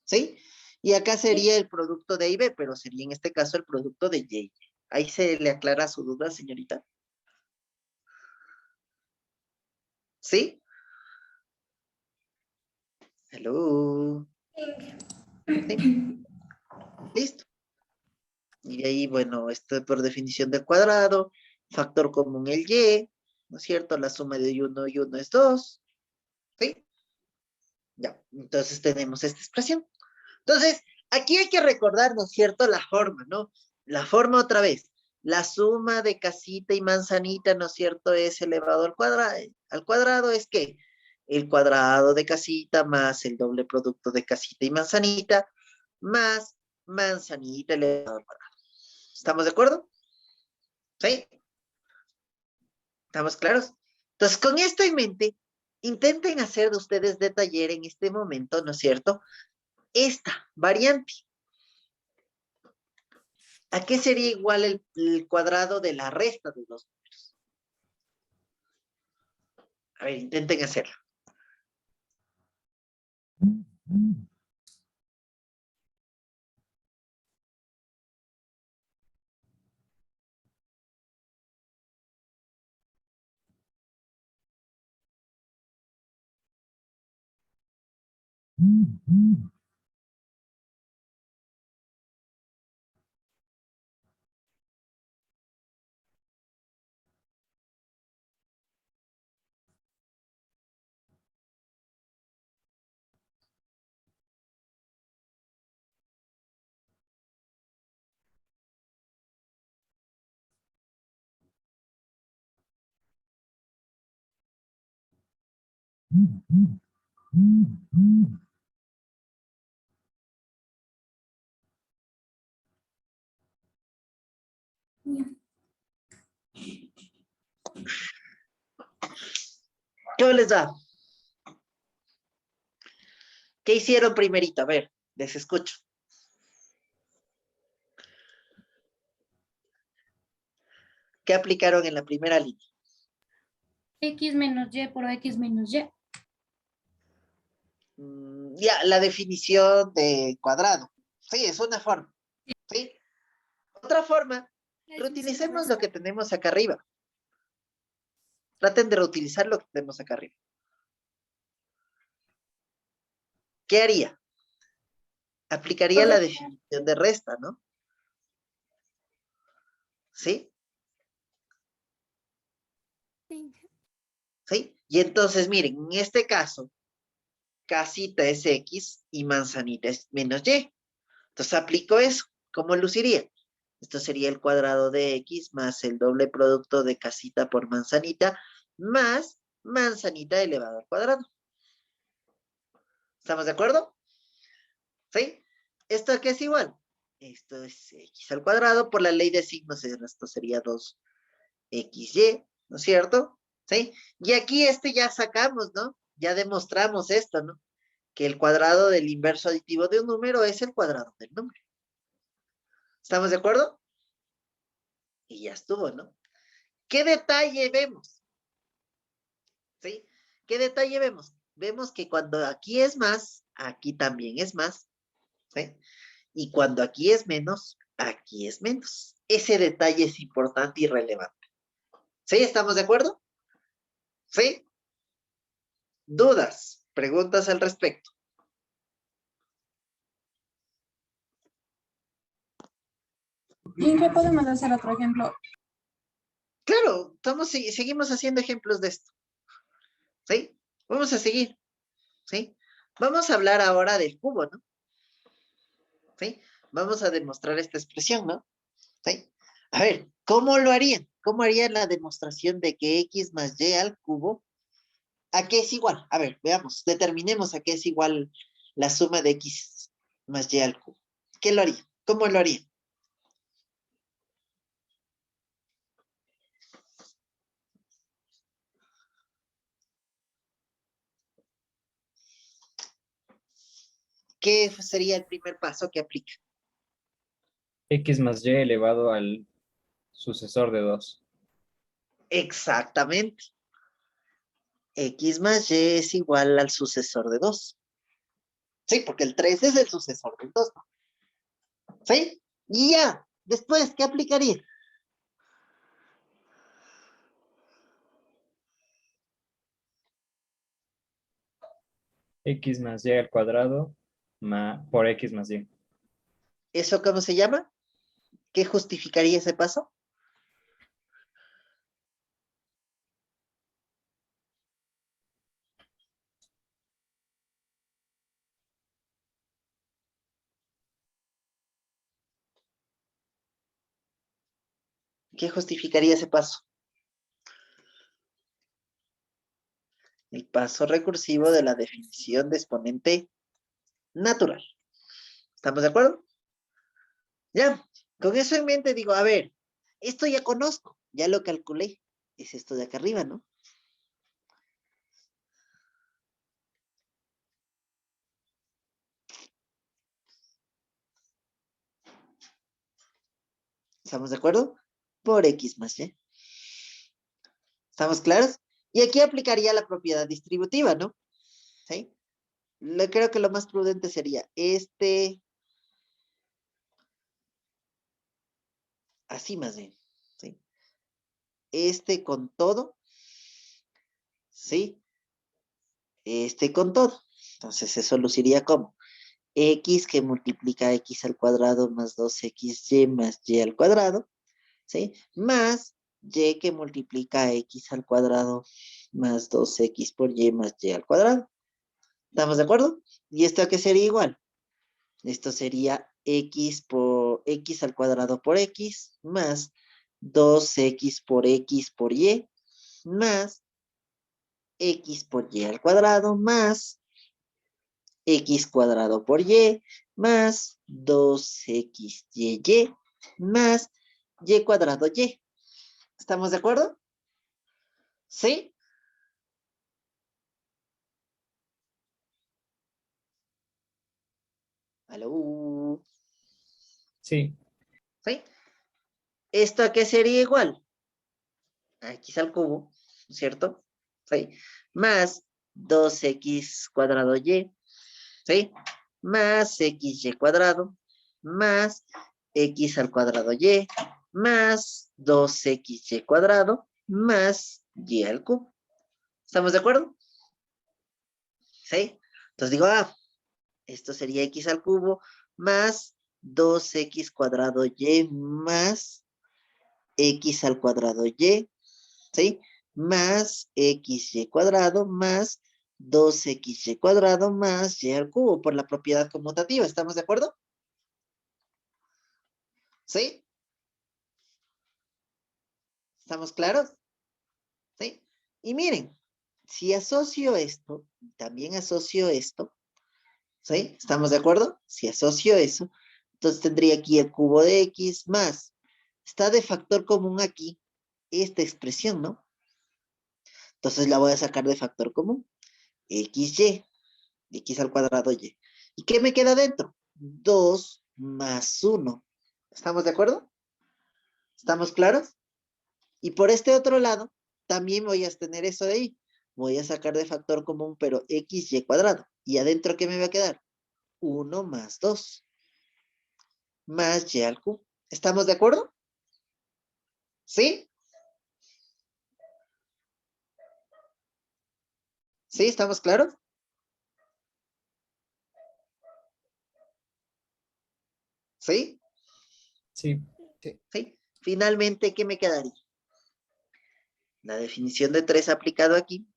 ¿Sí? Y acá sería el producto de A y B, pero sería en este caso el producto de Y. Ahí se le aclara su duda, señorita. ¿Sí? Hello. ¿Sí? Listo. Y de ahí, bueno, esto por definición del cuadrado, factor común el Y, ¿no es cierto? La suma de 1 y 1 es 2. ¿Sí? Ya, entonces tenemos esta expresión. Entonces, aquí hay que recordar, ¿no es cierto? La forma, ¿no? La forma otra vez. La suma de casita y manzanita, ¿no es cierto? Es elevado al cuadrado. ¿Al cuadrado es qué? El cuadrado de casita más el doble producto de casita y manzanita más manzanita elevado al cuadrado. ¿Estamos de acuerdo? ¿Sí? ¿Estamos claros? Entonces, con esto en mente, intenten hacer de ustedes de taller en este momento, ¿no es cierto? Esta variante. ¿A qué sería igual el cuadrado de la resta de los números? A ver, intenten hacerlo. ¿Qué les da? ¿Qué hicieron primerito? A ver, les escucho. ¿Qué aplicaron en la primera línea? X menos Y por X menos Y. Ya, la definición de cuadrado. Sí, es una forma. ¿Sí? Otra forma, reutilicemos lo que tenemos acá arriba. Traten de reutilizar lo que tenemos acá arriba. ¿Qué haría? Aplicaría la definición de resta, ¿no? ¿Sí? Sí. ¿Sí? Y entonces, miren, en este caso, casita es X y manzanita es menos Y. Entonces aplico eso. ¿Cómo luciría? Esto sería el cuadrado de X más el doble producto de casita por manzanita más manzanita elevado al cuadrado. ¿Estamos de acuerdo? ¿Sí? ¿Esto qué es igual? Esto es x al cuadrado. Por la ley de signos, esto sería 2xy, ¿no es cierto? ¿Sí? Y aquí ya sacamos, ¿no? Ya demostramos esto, ¿no? Que el cuadrado del inverso aditivo de un número es el cuadrado del número. ¿Estamos de acuerdo? Y ya estuvo, ¿no? ¿Qué detalle vemos? ¿Sí? ¿Qué detalle vemos? Vemos que cuando aquí es más, aquí también es más, ¿sí? Y cuando aquí es menos, aquí es menos. Ese detalle es importante y relevante. ¿Sí? ¿Estamos de acuerdo? ¿Sí? ¿Dudas? ¿Preguntas al respecto? ¿Y qué podemos hacer otro ejemplo? Claro, seguimos haciendo ejemplos de esto. ¿Sí? Vamos a seguir. ¿Sí? Vamos a hablar ahora del cubo, ¿no? ¿Sí? Vamos a demostrar esta expresión, ¿no? ¿Sí? A ver, ¿cómo lo harían? ¿Cómo harían la demostración de que x más y al cubo a qué es igual? A ver, veamos, determinemos a qué es igual la suma de x más y al cubo. ¿Qué lo haría? ¿Cómo lo haría? ¿Qué sería el primer paso que aplica? X más y elevado al sucesor de 2. Exactamente. X más y es igual al sucesor de 2. Sí, porque el 3 es el sucesor del 2, ¿no? ¿Sí? Y ya, después, ¿qué aplicaría? X más y al cuadrado por X más y. ¿Eso cómo se llama? ¿Qué justificaría ese paso? ¿Qué justificaría ese paso? El paso recursivo de la definición de exponente natural. ¿Estamos de acuerdo? Ya, con eso en mente digo, a ver, esto ya conozco, ya lo calculé. Es esto de acá arriba, ¿no? ¿Estamos de acuerdo? Por x más y. ¿Estamos claros? Y aquí aplicaría la propiedad distributiva, ¿no? ¿Sí? Creo que lo más prudente sería así más bien, ¿sí? Con todo, ¿sí? Con todo. Entonces eso luciría como x que multiplica x al cuadrado más 2xy más y al cuadrado, ¿sí? Más y que multiplica x al cuadrado más 2x por y más y al cuadrado. ¿Estamos de acuerdo? ¿Y esto a qué sería igual? Esto sería x al cuadrado por x más 2x por x por y más x por y al cuadrado más x cuadrado por y más 2xy más y cuadrado y. ¿Estamos de acuerdo? ¿Sí? ¿Aló? Sí, ¿Sí? ¿Esto a qué sería igual? A x al cubo, ¿cierto? ¿Sí? Más 2x cuadrado y, ¿sí? Más xy cuadrado, más x al cuadrado y, más 2xy cuadrado, más y al cubo. ¿Estamos de acuerdo? ¿Sí? Entonces digo, esto sería x al cubo más 2x cuadrado y más x al cuadrado y, ¿sí? Más xy cuadrado más 2xy cuadrado más y al cubo por la propiedad conmutativa. ¿Estamos de acuerdo? ¿Sí? ¿Estamos claros? ¿Sí? Y miren, si asocio esto, también asocio esto, ¿sí? ¿Estamos de acuerdo? Si asocio eso, Entonces tendría aquí el cubo de X más. Está de factor común aquí esta expresión, ¿no? Entonces la voy a sacar de factor común. XY. X al cuadrado Y. ¿Y qué me queda dentro? 2 más 1. ¿Estamos de acuerdo? ¿Estamos claros? Y por este otro lado, también voy a tener eso de ahí. Voy a sacar de factor común, pero XY cuadrado. ¿Y adentro qué me va a quedar? 1 más 2. Más Y al cubo. ¿Estamos de acuerdo? ¿Sí? ¿Sí? ¿Estamos claros? ¿Sí? Sí, Sí. ¿Sí? Finalmente, ¿qué me quedaría? La definición de 3 aplicado aquí.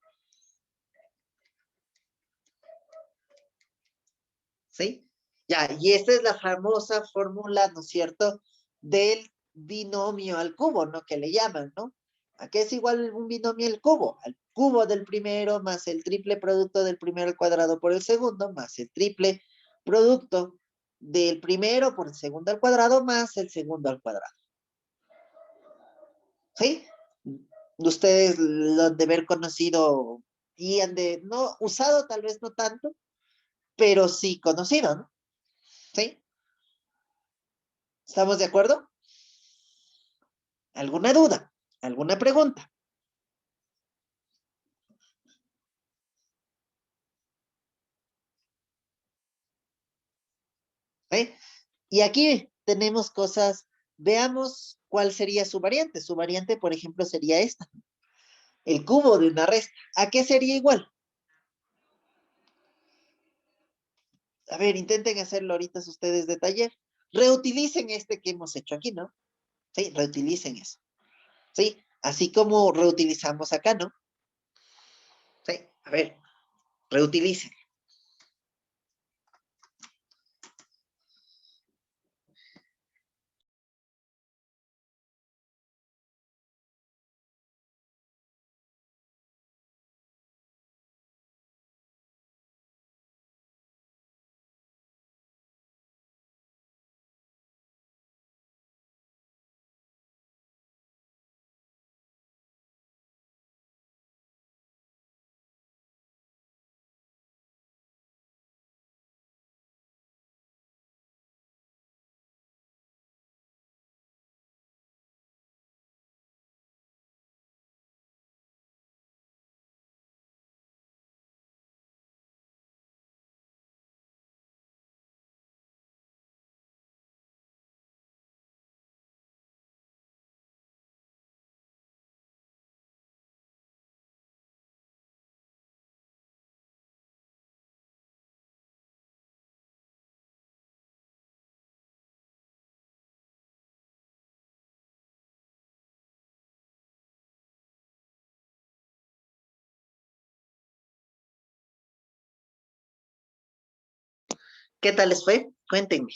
¿Sí? Ya, y esta es la famosa fórmula, ¿no es cierto?, del binomio al cubo, ¿no? Que le llaman, ¿no? ¿A qué es igual un binomio al cubo? Al cubo del primero más el triple producto del primero al cuadrado por el segundo, más el triple producto del primero por el segundo al cuadrado, más el segundo al cuadrado. ¿Sí? Ustedes lo han de haber conocido y han de, no, usado tal vez no tanto, pero sí conocido, ¿no? ¿Sí? ¿Estamos de acuerdo? ¿Alguna duda? ¿Alguna pregunta? ¿Sí? Y aquí tenemos cosas, veamos cuál sería su variante. Su variante, por ejemplo, sería esta. El cubo de una resta. ¿A qué sería igual? A ver, intenten hacerlo ahorita ustedes de taller. Reutilicen este que hemos hecho aquí, ¿no? Sí, reutilicen eso. Sí, así como reutilizamos acá, ¿no? Sí, a ver, reutilicen. ¿Qué tal les fue? Cuéntenme.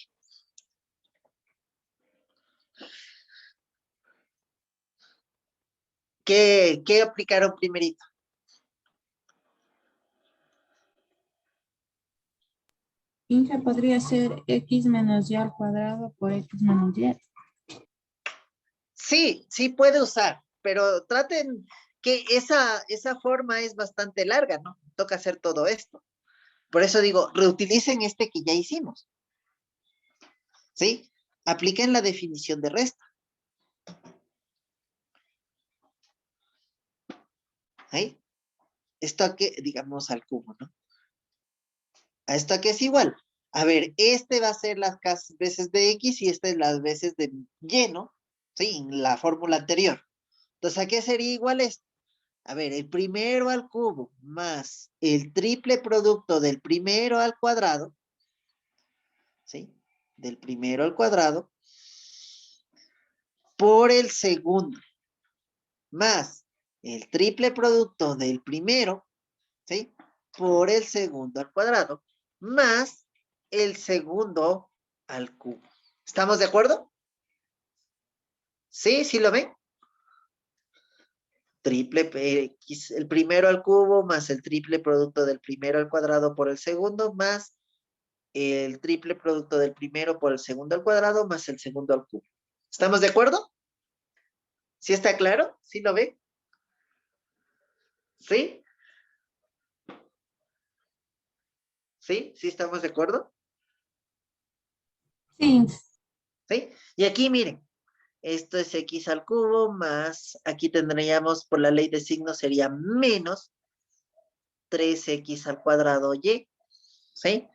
¿Qué aplicaron primerito? Inge podría ser x menos y al cuadrado por x menos y. Sí, sí puede usar, pero traten que esa forma es bastante larga, ¿no? Toca hacer todo esto. Por eso digo, reutilicen este que ya hicimos. ¿Sí? Apliquen la definición de resta. ¿Sí? Esto a que, digamos, al cubo, ¿no? A esto a que es igual. A ver, este va a ser las veces de X y este es las veces de Y, ¿no? Sí, en la fórmula anterior. Entonces, ¿a qué sería igual esto? A ver, el primero al cubo más el triple producto del primero al cuadrado, ¿sí? Del primero al cuadrado, por el segundo, más el triple producto del primero, ¿sí? Por el segundo al cuadrado, más el segundo al cubo. ¿Estamos de acuerdo? ¿Sí? ¿Sí lo ven? Triple X, el primero al cubo más el triple producto del primero al cuadrado por el segundo más el triple producto del primero por el segundo al cuadrado más el segundo al cubo. ¿Estamos de acuerdo? ¿Sí está claro? ¿Sí lo ven? ¿Sí? ¿Sí? ¿Sí estamos de acuerdo? Sí. ¿Sí? Y aquí miren, esto es x al cubo más, aquí tendríamos por la ley de signos sería menos 3x al cuadrado y, ¿sí?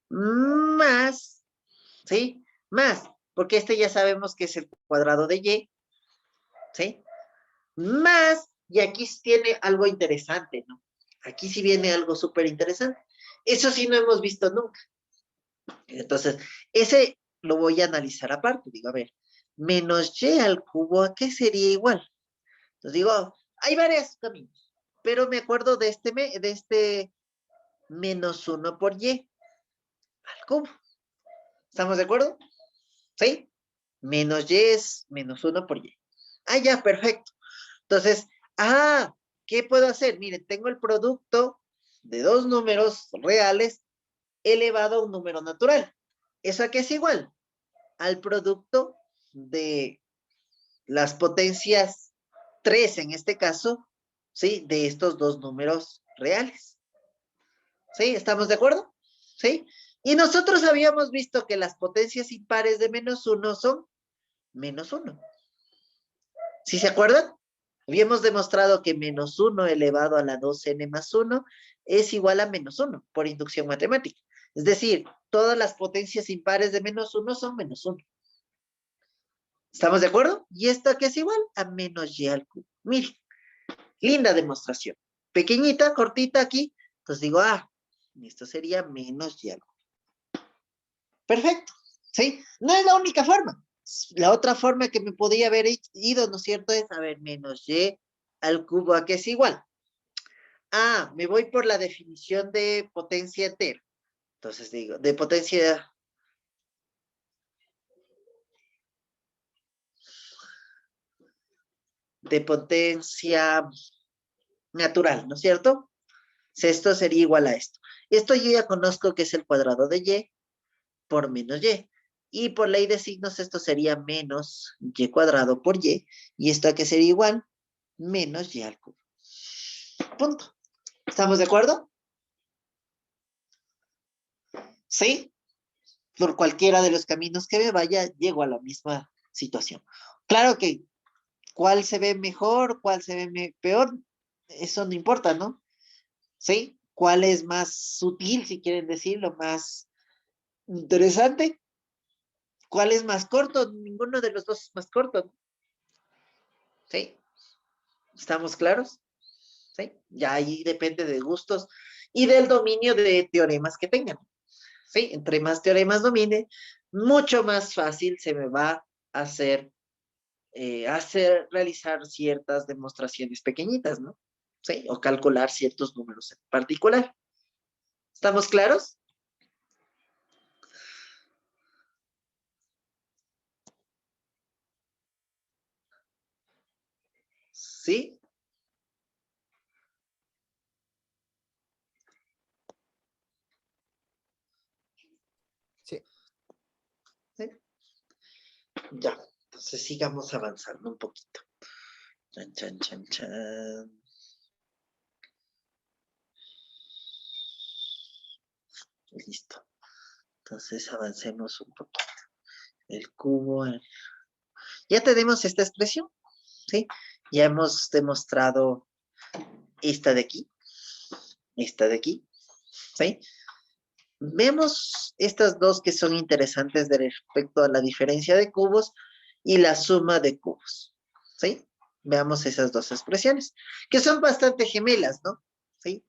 Más, ¿sí? Más, porque este ya sabemos que es el cuadrado de y, ¿sí? Más, y aquí tiene algo interesante, ¿no? Aquí sí viene algo súper interesante. Eso sí no hemos visto nunca. Entonces, ese lo voy a analizar aparte. Digo, a ver, menos y al cubo, ¿a qué sería igual? Entonces digo, hay varios caminos, pero me acuerdo de este menos 1 por y al cubo. ¿Estamos de acuerdo? ¿Sí? Menos y es menos 1 por y. Ah, ya, perfecto. Entonces, ¿qué puedo hacer? Miren, tengo el producto de dos números reales elevado a un número natural. ¿Eso a qué es igual? Al producto de las potencias 3 en este caso, ¿sí? De estos dos números reales. ¿Sí? ¿Estamos de acuerdo? ¿Sí? Y nosotros habíamos visto que las potencias impares de menos 1 son menos 1. ¿Sí se acuerdan? Habíamos demostrado que menos 1 elevado a la 2n más 1 es igual a menos 1 por inducción matemática. Es decir, todas las potencias impares de menos 1 son menos 1. ¿Estamos de acuerdo? Y esto que es igual a menos y al cubo. Miren, linda demostración. Pequeñita, cortita aquí. Entonces digo, esto sería menos y al cubo. Perfecto, ¿sí? No es la única forma. La otra forma que me podría haber ido, ¿no es cierto? Es, a ver, menos y al cubo, ¿a qué es igual? Me voy por la definición de potencia entera. Entonces digo, de potencia natural, ¿no es cierto? Esto sería igual a esto. Esto yo ya conozco que es el cuadrado de y por menos y. Y por ley de signos esto sería menos y cuadrado por y. Y esto a qué sería igual, menos y al cubo. Punto. ¿Estamos de acuerdo? ¿Sí? Por cualquiera de los caminos que me vaya, llego a la misma situación. Claro que cuál se ve mejor, cuál se ve peor, eso no importa, ¿no? ¿Sí? ¿Cuál es más sutil, si quieren decirlo, más interesante? ¿Cuál es más corto? Ninguno de los dos es más corto, ¿no? ¿Sí? ¿Estamos claros? ¿Sí? Ya ahí depende de gustos y del dominio de teoremas que tengan. ¿Sí? Entre más teoremas domine, mucho más fácil se me va a realizar ciertas demostraciones pequeñitas, ¿no? ¿Sí? O calcular ciertos números en particular. ¿Estamos claros? ¿Sí? Sí. ¿Sí? Ya, entonces sigamos avanzando un poquito. Chan, chan, chan, chan. Listo. Entonces avancemos un poquito. El cubo. Ya tenemos esta expresión, ¿sí? Ya hemos demostrado esta de aquí, ¿sí? Vemos estas dos que son interesantes respecto a la diferencia de cubos y la suma de cubos, ¿sí? Veamos esas dos expresiones, que son bastante gemelas, ¿no? ¿Sí?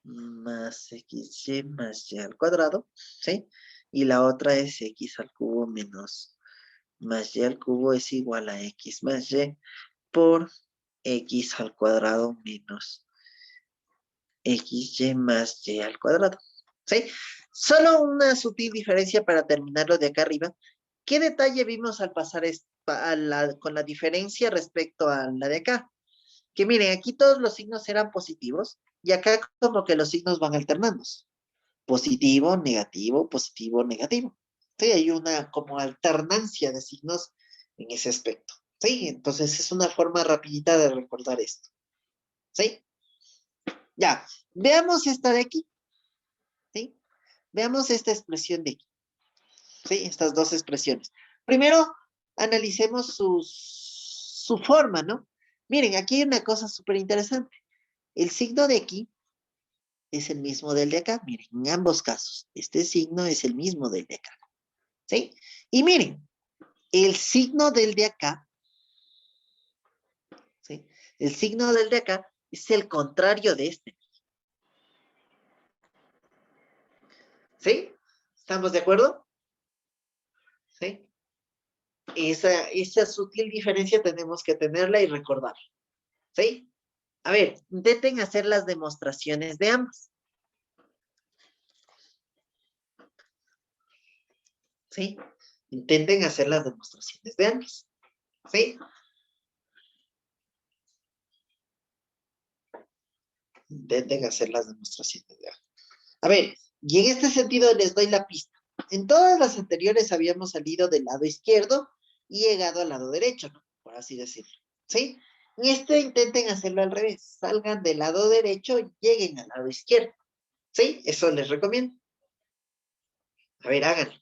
Más xy más y al cuadrado, ¿sí? Y la otra es x al cubo menos más y al cubo es igual a x más y por x al cuadrado menos xy más y al cuadrado, ¿sí? Solo una sutil diferencia para terminarlo de acá arriba. ¿Qué detalle vimos al pasar con la diferencia respecto a la de acá. Que miren, aquí todos los signos eran positivos y acá como que los signos van alternándose. Positivo, negativo, positivo, negativo. Sí, hay una como alternancia de signos en ese aspecto. Sí, entonces es una forma rapidita de recordar esto. ¿Sí? Ya, veamos esta de aquí. ¿Sí? Veamos esta expresión de aquí. ¿Sí? Estas dos expresiones. Primero, analicemos su forma, ¿no? Miren, aquí hay una cosa súper interesante. El signo de aquí es el mismo del de acá. Miren, en ambos casos, este signo es el mismo del de acá. ¿Sí? Y miren, el signo del de acá, ¿sí? El signo del de acá es el contrario de este. ¿Sí? ¿Estamos de acuerdo? ¿Sí? Esa sutil diferencia tenemos que tenerla y recordarla. ¿Sí? A ver, intenten hacer las demostraciones de ambas. ¿Sí? Intenten hacer las demostraciones de ambas. ¿Sí? Intenten hacer las demostraciones de ambas. A ver, y en este sentido les doy la pista. En todas las anteriores habíamos salido del lado izquierdo y llegado al lado derecho, ¿no? Por así decirlo. ¿Sí? En este intenten hacerlo al revés. Salgan del lado derecho y lleguen al lado izquierdo. ¿Sí? Eso les recomiendo. A ver, háganlo.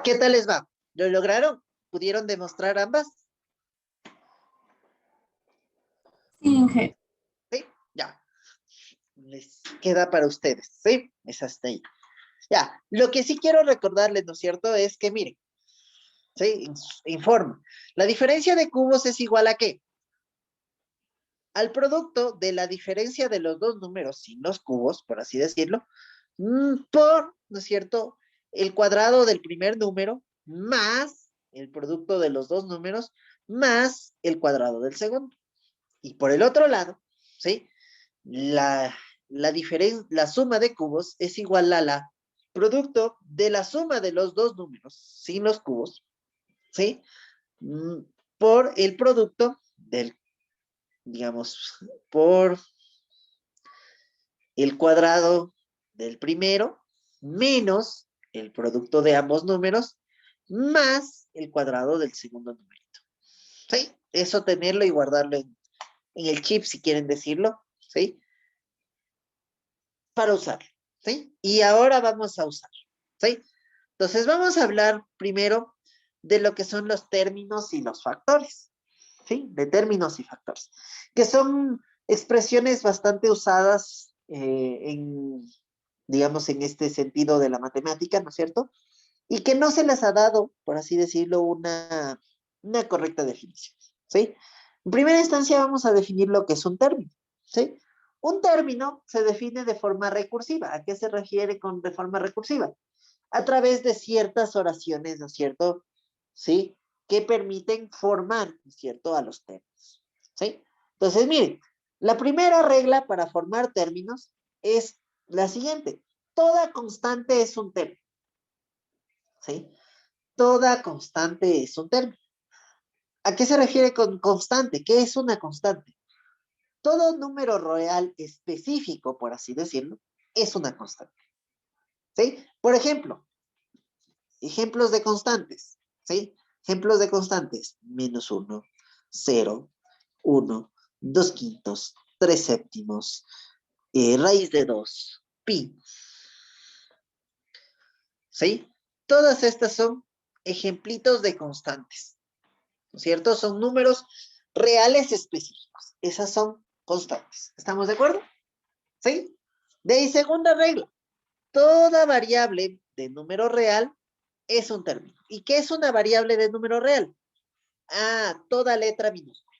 ¿Qué tal les va? ¿Lo lograron? ¿Pudieron demostrar ambas? Sí, Inge. Sí, ya. Les queda para ustedes, ¿sí? Es hasta ahí. Ya, lo que sí quiero recordarles, ¿no es cierto? Es que miren, ¿sí? Informa. La diferencia de cubos es igual a ¿qué? Al producto de la diferencia de los dos números sin los cubos, por así decirlo, por, ¿no es cierto? El cuadrado del primer número más el producto de los dos números más el cuadrado del segundo. Y por el otro lado, ¿sí? La suma de cubos es igual a la producto de la suma de los dos números sin los cubos, ¿sí? Por el producto del, digamos, por el cuadrado del primero menos el producto de ambos números más el cuadrado del segundo numerito. ¿Sí? Eso tenerlo y guardarlo en el chip si quieren decirlo, ¿sí? para usarlo, ¿sí? Y ahora vamos a usar, ¿sí? Entonces vamos a hablar primero de lo que son los términos y los factores, ¿sí? De términos y factores, que son expresiones bastante usadas digamos, en este sentido de la matemática, ¿no es cierto? Y que no se les ha dado, por así decirlo, una correcta definición, ¿sí? En primera instancia vamos a definir lo que es un término, ¿sí? Un término se define de forma recursiva. ¿A qué se refiere con de forma recursiva? A través de ciertas oraciones, ¿no es cierto? ¿Sí? Que permiten formar, ¿no es cierto?, a los términos, ¿sí? Entonces, miren, la primera regla para formar términos es la siguiente. Toda constante es un término, ¿sí? Toda constante es un término. ¿A qué se refiere con constante? ¿Qué es una constante? Todo número real específico, por así decirlo, es una constante, ¿sí? Por ejemplo, ejemplos de constantes, ¿sí? Ejemplos de constantes, -1, 0, 1, 2 quintos, 3 séptimos, raíz de 2, pi, ¿sí? Todas estas son ejemplitos de constantes, ¿no es cierto? Son números reales específicos. Esas son constantes. ¿Estamos de acuerdo? ¿Sí? De ahí, segunda regla. Toda variable de número real es un término. ¿Y qué es una variable de número real? Ah, toda letra minúscula.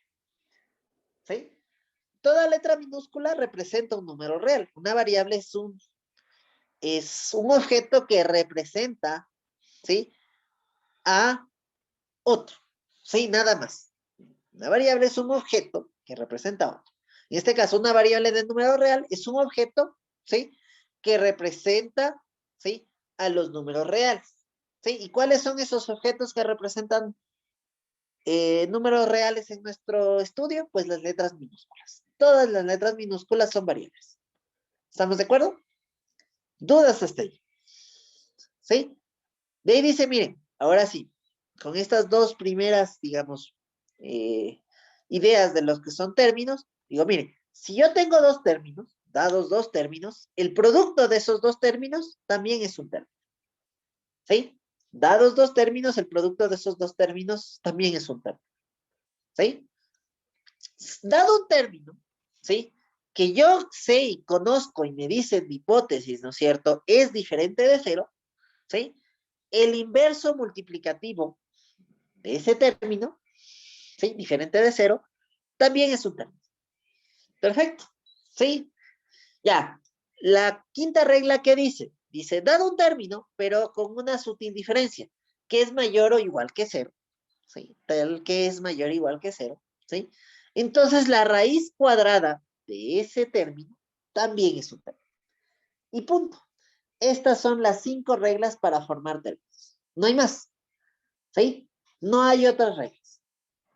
¿Sí? Toda letra minúscula representa un número real. Una variable es un objeto que representa, ¿sí?, a otro. ¿Sí? Nada más. Una variable es un objeto que representa a otro. En este caso, una variable de número real es un objeto, ¿sí?, que representa, ¿sí?, a los números reales. ¿Sí? ¿Y cuáles son esos objetos que representan números reales en nuestro estudio? Pues las letras minúsculas. Todas las letras minúsculas son variables. ¿Estamos de acuerdo? ¿Dudas hasta ahí? ¿Sí? De ahí dice, miren, ahora sí, con estas dos primeras, digamos, ideas de los que son términos, digo, miren, si yo tengo dos términos, dados dos términos, el producto de esos dos términos también es un término. ¿Sí? Dados dos términos, el producto de esos dos términos también es un término. ¿Sí? Dado un término, ¿sí?, que yo sé y conozco y me dicen mi hipótesis, ¿no es cierto?, es diferente de cero, ¿sí?, el inverso multiplicativo de ese término, ¿sí?, diferente de cero, también es un término. Perfecto. ¿Sí? Ya. La quinta regla, ¿qué dice? Dice, dado un término, pero con una sutil diferencia, que es mayor o igual que cero, ¿sí?, tal que es mayor o igual que cero, ¿sí? Entonces la raíz cuadrada de ese término también es un término. Y punto. Estas son las 5 reglas para formar términos. No hay más. ¿Sí? No hay otras reglas.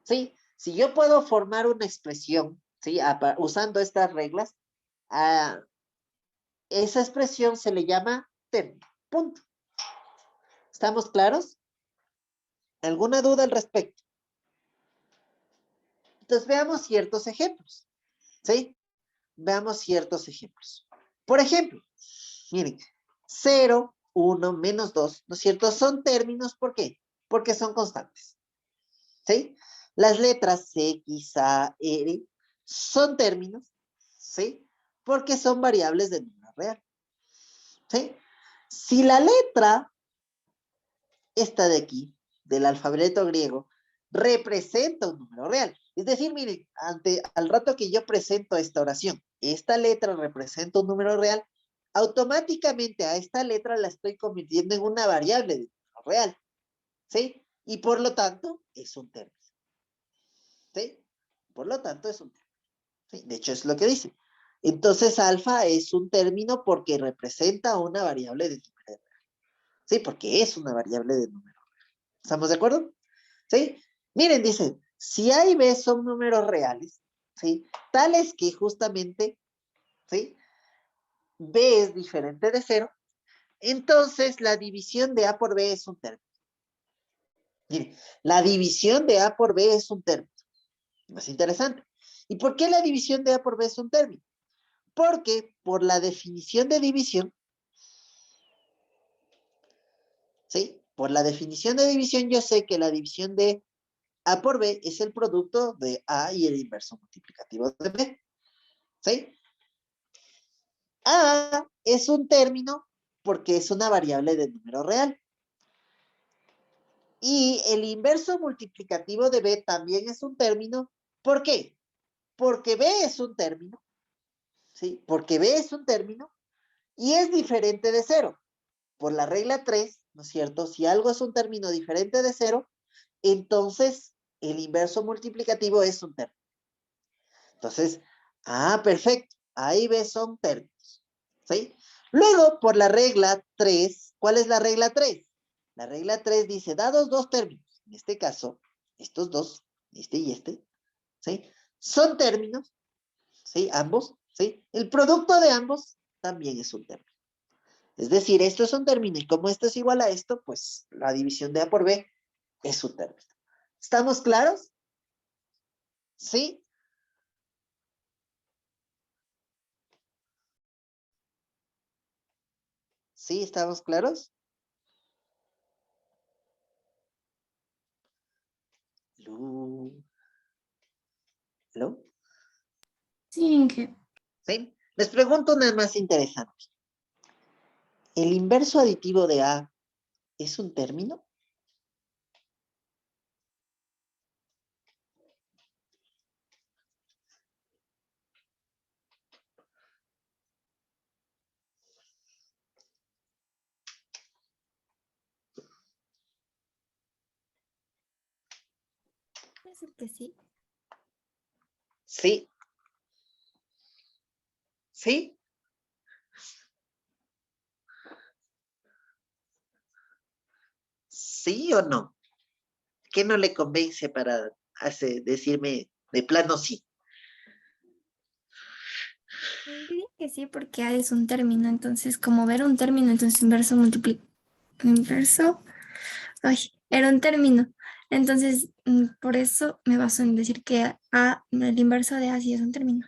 ¿Sí? Si yo puedo formar una expresión, ¿sí?, usando estas reglas, a esa expresión se le llama término. Punto. ¿Estamos claros? ¿Alguna duda al respecto? Entonces veamos ciertos ejemplos. ¿Sí? Veamos ciertos ejemplos. Por ejemplo, miren, 0, 1, -2, ¿no es cierto? Son términos, ¿por qué? Porque son constantes. ¿Sí? Las letras X, A, R son términos, ¿sí?, porque son variables de número real. ¿Sí? Si la letra, esta de aquí, del alfabeto griego, representa un número real, es decir, miren, al rato que yo presento esta oración, esta letra representa un número real, automáticamente a esta letra la estoy convirtiendo en una variable de número real, ¿sí? Y por lo tanto, es un término, ¿sí? Por lo tanto, es un término, ¿sí? De hecho, es lo que dice. Entonces, alfa es un término porque representa una variable de número real, ¿sí? Porque es una variable de número real. ¿Estamos de acuerdo? ¿Sí? Miren, dice, si A y B son números reales, ¿sí?, tales que justamente, ¿sí?, B es diferente de cero, entonces la división de A por B es un término. Miren, la división de A por B es un término. Más interesante. ¿Y por qué la división de A por B es un término? Porque por la definición de división, ¿sí? Por la definición de división yo sé que la división de A por B es el producto de A y el inverso multiplicativo de B, ¿sí? A es un término porque es una variable de número real. Y el inverso multiplicativo de B también es un término. ¿Por qué? Porque B es un término, ¿sí? Porque B es un término y es diferente de cero. Por la regla 3, ¿no es cierto? Si algo es un término diferente de cero, entonces el inverso multiplicativo es un término. Entonces, perfecto. A y B son términos, ¿sí? Luego, por la regla 3, ¿cuál es la regla 3? La regla 3 dice, dados dos términos, en este caso, estos dos, este y este, ¿sí? Son términos, ¿sí? Ambos, ¿sí? El producto de ambos también es un término. Es decir, esto es un término y como esto es igual a esto, pues la división de A por B es un término. ¿Estamos claros? ¿Sí? ¿Sí? ¿Estamos claros? ¿Aló? Sí, Inge. ¿Sí? Les pregunto una más interesante. ¿El inverso aditivo de A es un término? Parece que sí. Sí. ¿Sí? ¿Sí o no? ¿Qué no le convence para decirme de plano sí? Yo diría que sí, porque A es un término, entonces como ver un término, entonces inverso multiplica. Inverso. Ay, era un término. Entonces, por eso me baso en decir que A, el inverso de A sí es un término.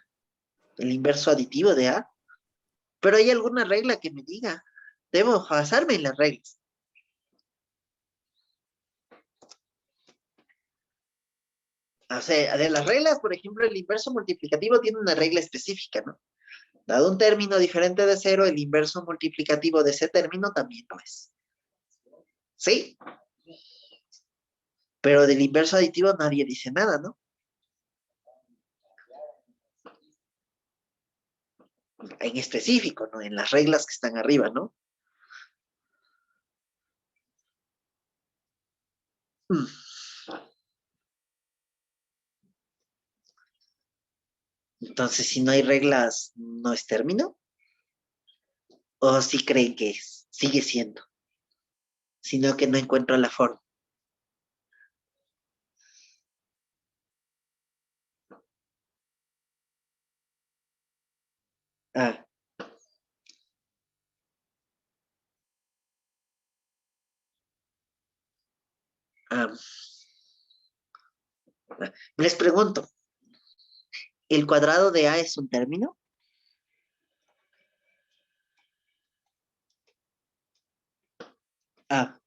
¿El inverso aditivo de A? Pero hay alguna regla que me diga. Debo basarme en las reglas. O sea, de las reglas, por ejemplo, el inverso multiplicativo tiene una regla específica, ¿no? Dado un término diferente de cero, el inverso multiplicativo de ese término también lo es. ¿Sí? Pero del inverso aditivo nadie dice nada, ¿no? En específico, ¿no? En las reglas que están arriba, ¿no? Mm. Entonces, si no hay reglas, ¿no es término? ¿O si creen que sigue siendo? Sino que no encuentro la forma. Ah, ah, Les pregunto, ¿el cuadrado de A es un término? Ah,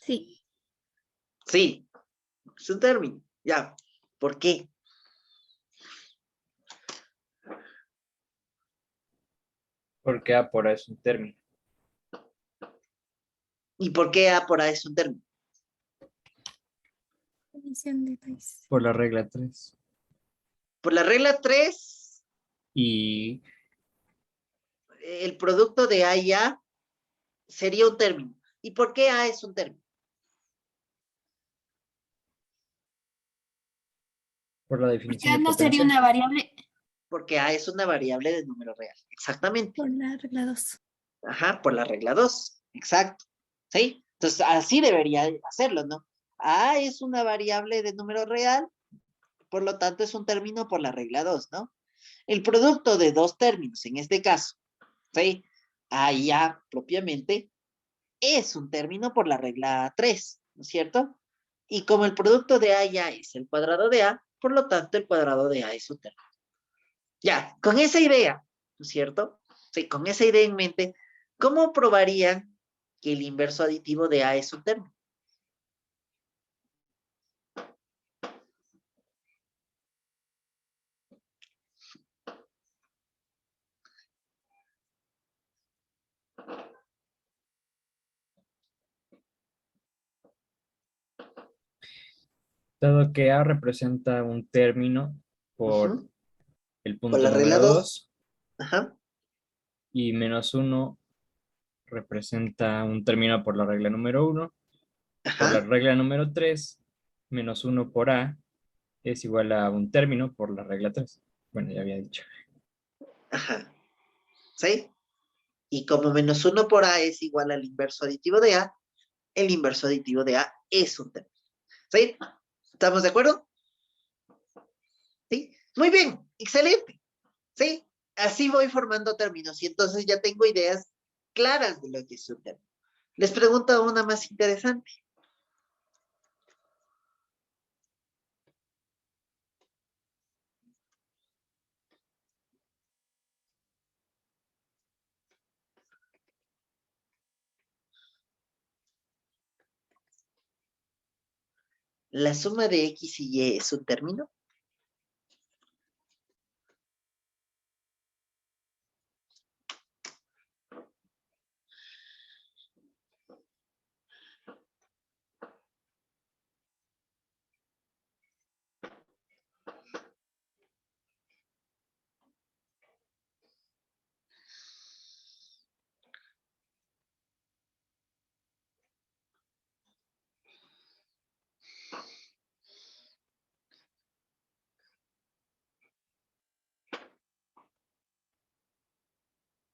Sí. sí, es un término. Ya. ¿Por qué? Porque A por A es un término. ¿Y por qué A por A es un término? División de país. Por la regla 3. Por la regla 3, Y el producto de A y A sería un término. ¿Y por qué A es un término? por la Porque definición A de no sería potencial. una variable Porque A es una variable de número real. Exactamente. por la regla 2. Ajá, por la regla 2. Exacto. ¿Sí? Entonces, así debería hacerlo, ¿no? A es una variable de número real, por lo tanto es un término por la regla 2, ¿no? El producto de dos términos, en este caso, ¿sí? A y A propiamente, es un término por la regla 3, ¿no es cierto? Y como el producto de A y A es el cuadrado de A, por lo tanto el cuadrado de A es un término. Ya, con esa idea, ¿no es cierto? Sí, con esa idea en mente, ¿cómo probarían que el inverso aditivo de A es un término? Dado que A representa un término por Ujú. el Por punto la regla número 2. 2 Ajá, y -1 representa un término por la regla número 1, por la ajá, regla número 3, -1 por A es igual a un término por la regla 3. Bueno, ya había dicho. ajá. ¿Sí? Y como -1 por A es igual al inverso aditivo de A, el inverso aditivo de A es un término. ¿Sí? ¿Estamos de acuerdo? ¿Sí? Muy bien, excelente. ¿Sí? Así voy formando términos y entonces ya tengo ideas claras de lo que es un término. Les pregunto una más interesante. ¿La suma de X y Y es un término?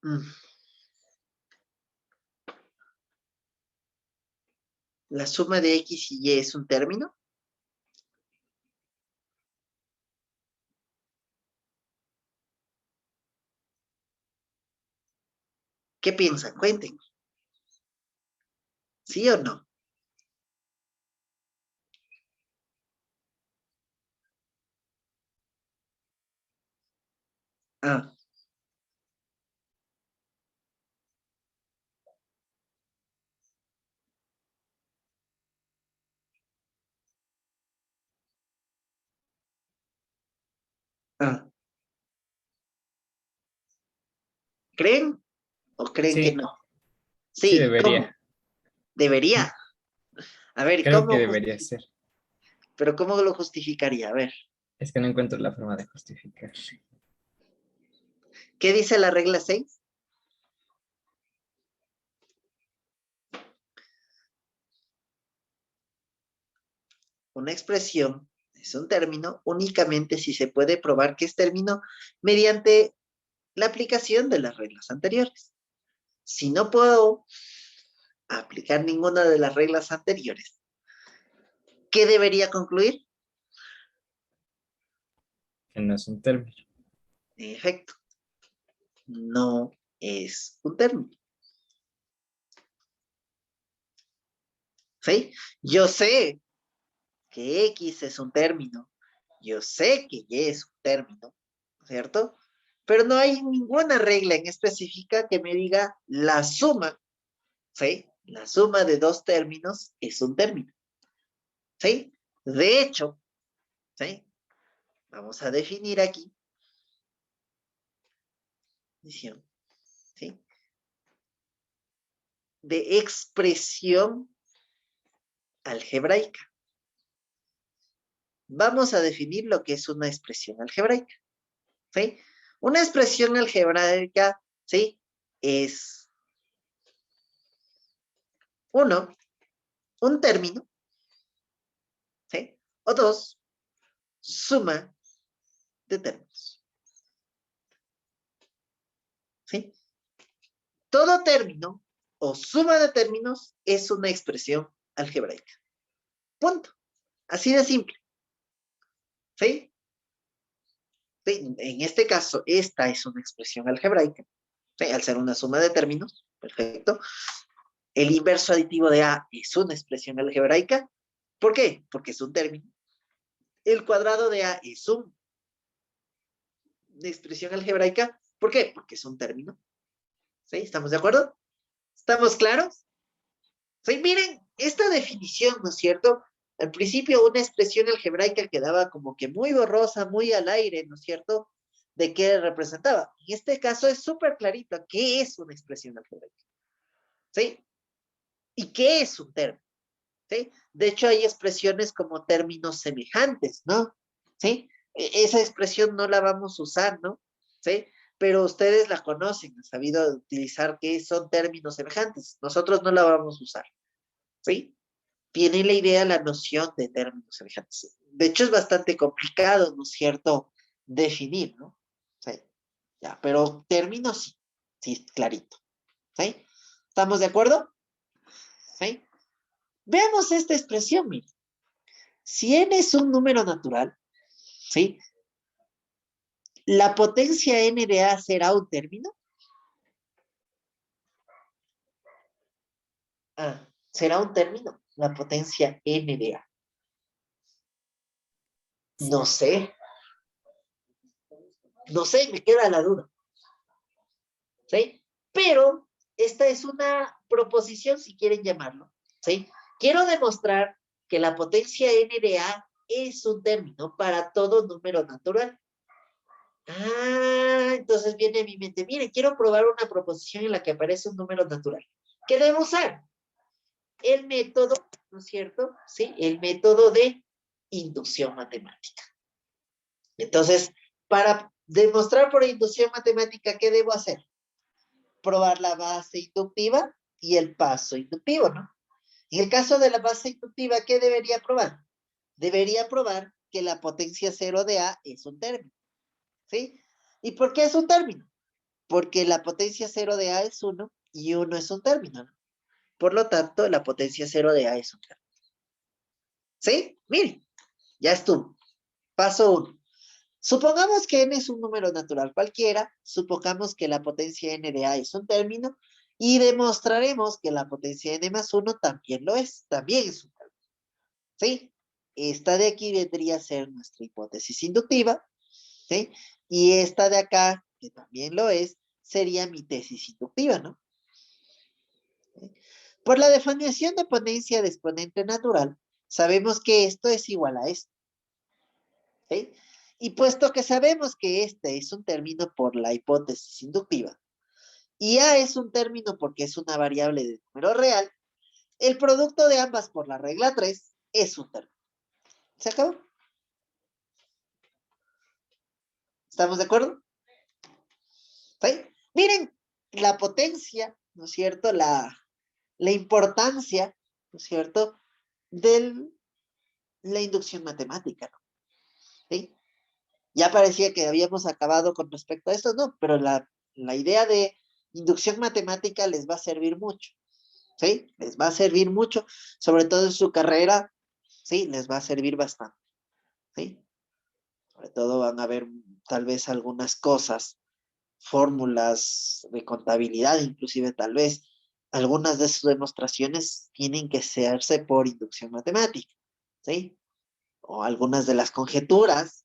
Mm. ¿La suma de X y Y es un término? ¿Qué piensan? Cuenten. ¿Sí o no? Ah, ah. ¿Creen o creen que Sí, no? sí Sí, ¿cómo? debería. Debería. A ver, Creo que ¿cómo debería justifica? ser. Pero ¿cómo lo justificaría? A ver, Es que no encuentro la forma de justificar. ¿qué dice la regla 6? Una expresión es un término únicamente si se puede probar que es término mediante la aplicación de las reglas anteriores. Si no puedo aplicar ninguna de las reglas anteriores, ¿qué debería concluir? Que no es un término. En efecto, no es un término. ¿Sí? Yo sé que X es un término, yo sé que Y es un término, ¿cierto? Pero no hay ninguna regla en específica que me diga la suma, ¿sí? La suma de dos términos es un término, ¿sí? De hecho, ¿sí? Vamos a definir aquí, definición, ¿sí? De expresión algebraica. Vamos a definir lo que es una expresión algebraica, ¿sí? Una expresión algebraica, ¿sí? Es, uno, un término, ¿sí? O dos, suma de términos, ¿sí? Todo término o suma de términos es una expresión algebraica. Punto. Así de simple, ¿sí? ¿Sí? En este caso, esta es una expresión algebraica, ¿sí? Al ser una suma de términos, perfecto. El inverso aditivo de A es una expresión algebraica. ¿Por qué? Porque es un término. El cuadrado de A es un una expresión algebraica. ¿Por qué? Porque es un término. ¿Sí? ¿Estamos de acuerdo? ¿Estamos claros? Sí, miren, esta definición, ¿no es cierto? Al principio una expresión algebraica quedaba como que muy borrosa, muy al aire, ¿no es cierto? De qué representaba. En este caso es súper clarito. ¿Qué es una expresión algebraica? ¿Sí? ¿Y qué es un término? ¿Sí? De hecho, hay expresiones como términos semejantes, ¿no? ¿Sí? Esa expresión no la vamos a usar, ¿no? ¿Sí? Pero ustedes la conocen, han sabido utilizar qué son términos semejantes. Nosotros no la vamos a usar, ¿sí? Tiene la idea, la noción de términos semejantes. De hecho, es bastante complicado, ¿no es cierto? Definir, ¿no? Sí, ya, pero términos sí, sí, clarito. ¿Sí? ¿Estamos de acuerdo? ¿Sí? Veamos esta expresión, mire. Si n es un número natural, ¿sí? ¿La potencia n de a será un término? Ah, será un término, la potencia n de a. No sé, no sé, me queda la duda. ¿Sí? Pero esta es una proposición, si quieren llamarlo, ¿sí? Quiero demostrar que la potencia n de a es un término para todo número natural. Ah, entonces viene a mi mente, mire, quiero probar una proposición en la que aparece un número natural. ¿Qué debo usar? El método, ¿no es cierto? Sí, el método de inducción matemática. Entonces, para demostrar por inducción matemática, ¿qué debo hacer? Probar la base inductiva y el paso inductivo, ¿no? En el caso de la base inductiva, ¿qué debería probar? Debería probar que la potencia cero de A es un término, ¿sí? ¿Y por qué es un término? Porque la potencia cero de A es 1 y 1 es un término, ¿no? Por lo tanto, la potencia cero de A es un término. ¿Sí? Miren, ya estuvo. Paso 1. Supongamos que n es un número natural cualquiera, supongamos que la potencia n de a es un término, y demostraremos que la potencia n más 1 también lo es, también es un término. ¿Sí? Esta de aquí vendría a ser nuestra hipótesis inductiva, ¿sí? Y esta de acá, que también lo es, sería mi tesis inductiva, ¿no? ¿Sí? Por la definición de potencia de exponente natural, sabemos que esto es igual a esto. ¿Sí? Y puesto que sabemos que este es un término por la hipótesis inductiva, y A es un término porque es una variable de número real, el producto de ambas por la regla 3 es un término. ¿Se acabó? ¿Estamos de acuerdo? ¿Sí? Miren la potencia, ¿no es cierto? La importancia, ¿no es cierto? De la inducción matemática, ¿no? ¿Sí? Ya parecía que habíamos acabado con respecto a esto, no, pero la idea de inducción matemática les va a servir mucho, ¿sí? Les va a servir mucho, sobre todo en su carrera, ¿sí? Les va a servir bastante, ¿sí? Sobre todo van a ver tal vez algunas cosas, fórmulas de contabilidad, inclusive tal vez algunas de sus demostraciones tienen que hacerse por inducción matemática, ¿sí? O algunas de las conjeturas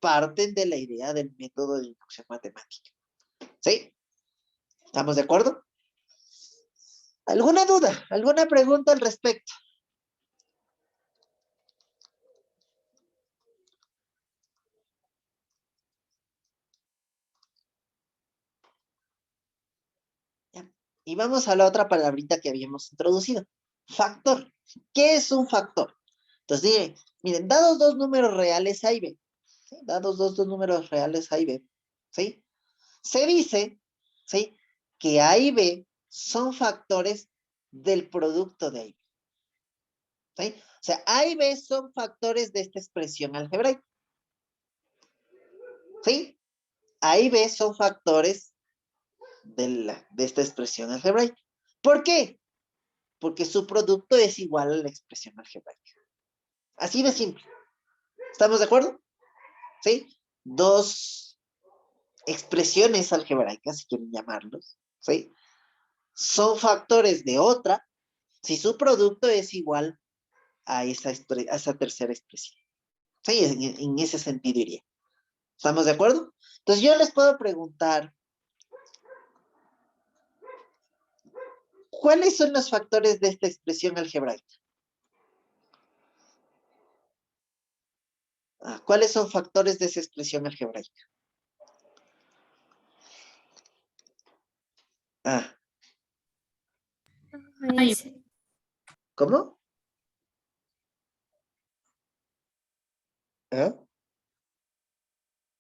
parten de la idea del método de inducción matemática. ¿Sí? ¿Estamos de acuerdo? ¿Alguna duda? ¿Alguna pregunta al respecto? Ya. Y vamos a la otra palabrita que habíamos introducido. Factor. ¿Qué es un factor? Entonces, miren, dados dos números reales A y B. ¿Sí? Dados dos números reales A y B. ¿Sí? Se dice, ¿sí? Que A y B son factores del producto de A y B. ¿Sí? O sea, A y B son factores de esta expresión algebraica. ¿Sí? A y B son factores de esta expresión algebraica. ¿Por qué? Porque su producto es igual a la expresión algebraica. Así de simple. ¿Estamos de acuerdo? ¿Sí? Dos expresiones algebraicas, si quieren llamarlos, ¿sí? Son factores de otra si su producto es igual a esa tercera expresión. Sí, en ese sentido iría. ¿Estamos de acuerdo? Entonces yo les puedo preguntar, ¿cuáles son los factores de esta expresión algebraica? ¿Cuáles son factores de esa expresión algebraica? Ah, Ay, Sí. ¿cómo? ¿Ah?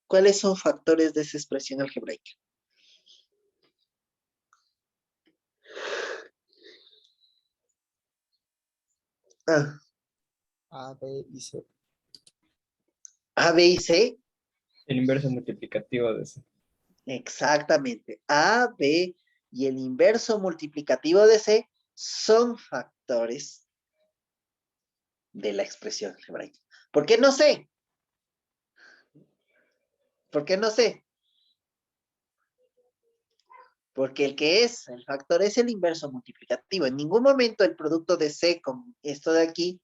¿Cuáles son factores de esa expresión algebraica? Ah, A, B y C. A, B y C. El inverso multiplicativo de C. Exactamente. A, B y el inverso multiplicativo de C son factores de la expresión algebraica. ¿Por qué no sé? ¿Por qué no sé? Porque el factor es el inverso multiplicativo. En ningún momento el producto de C con esto de aquí,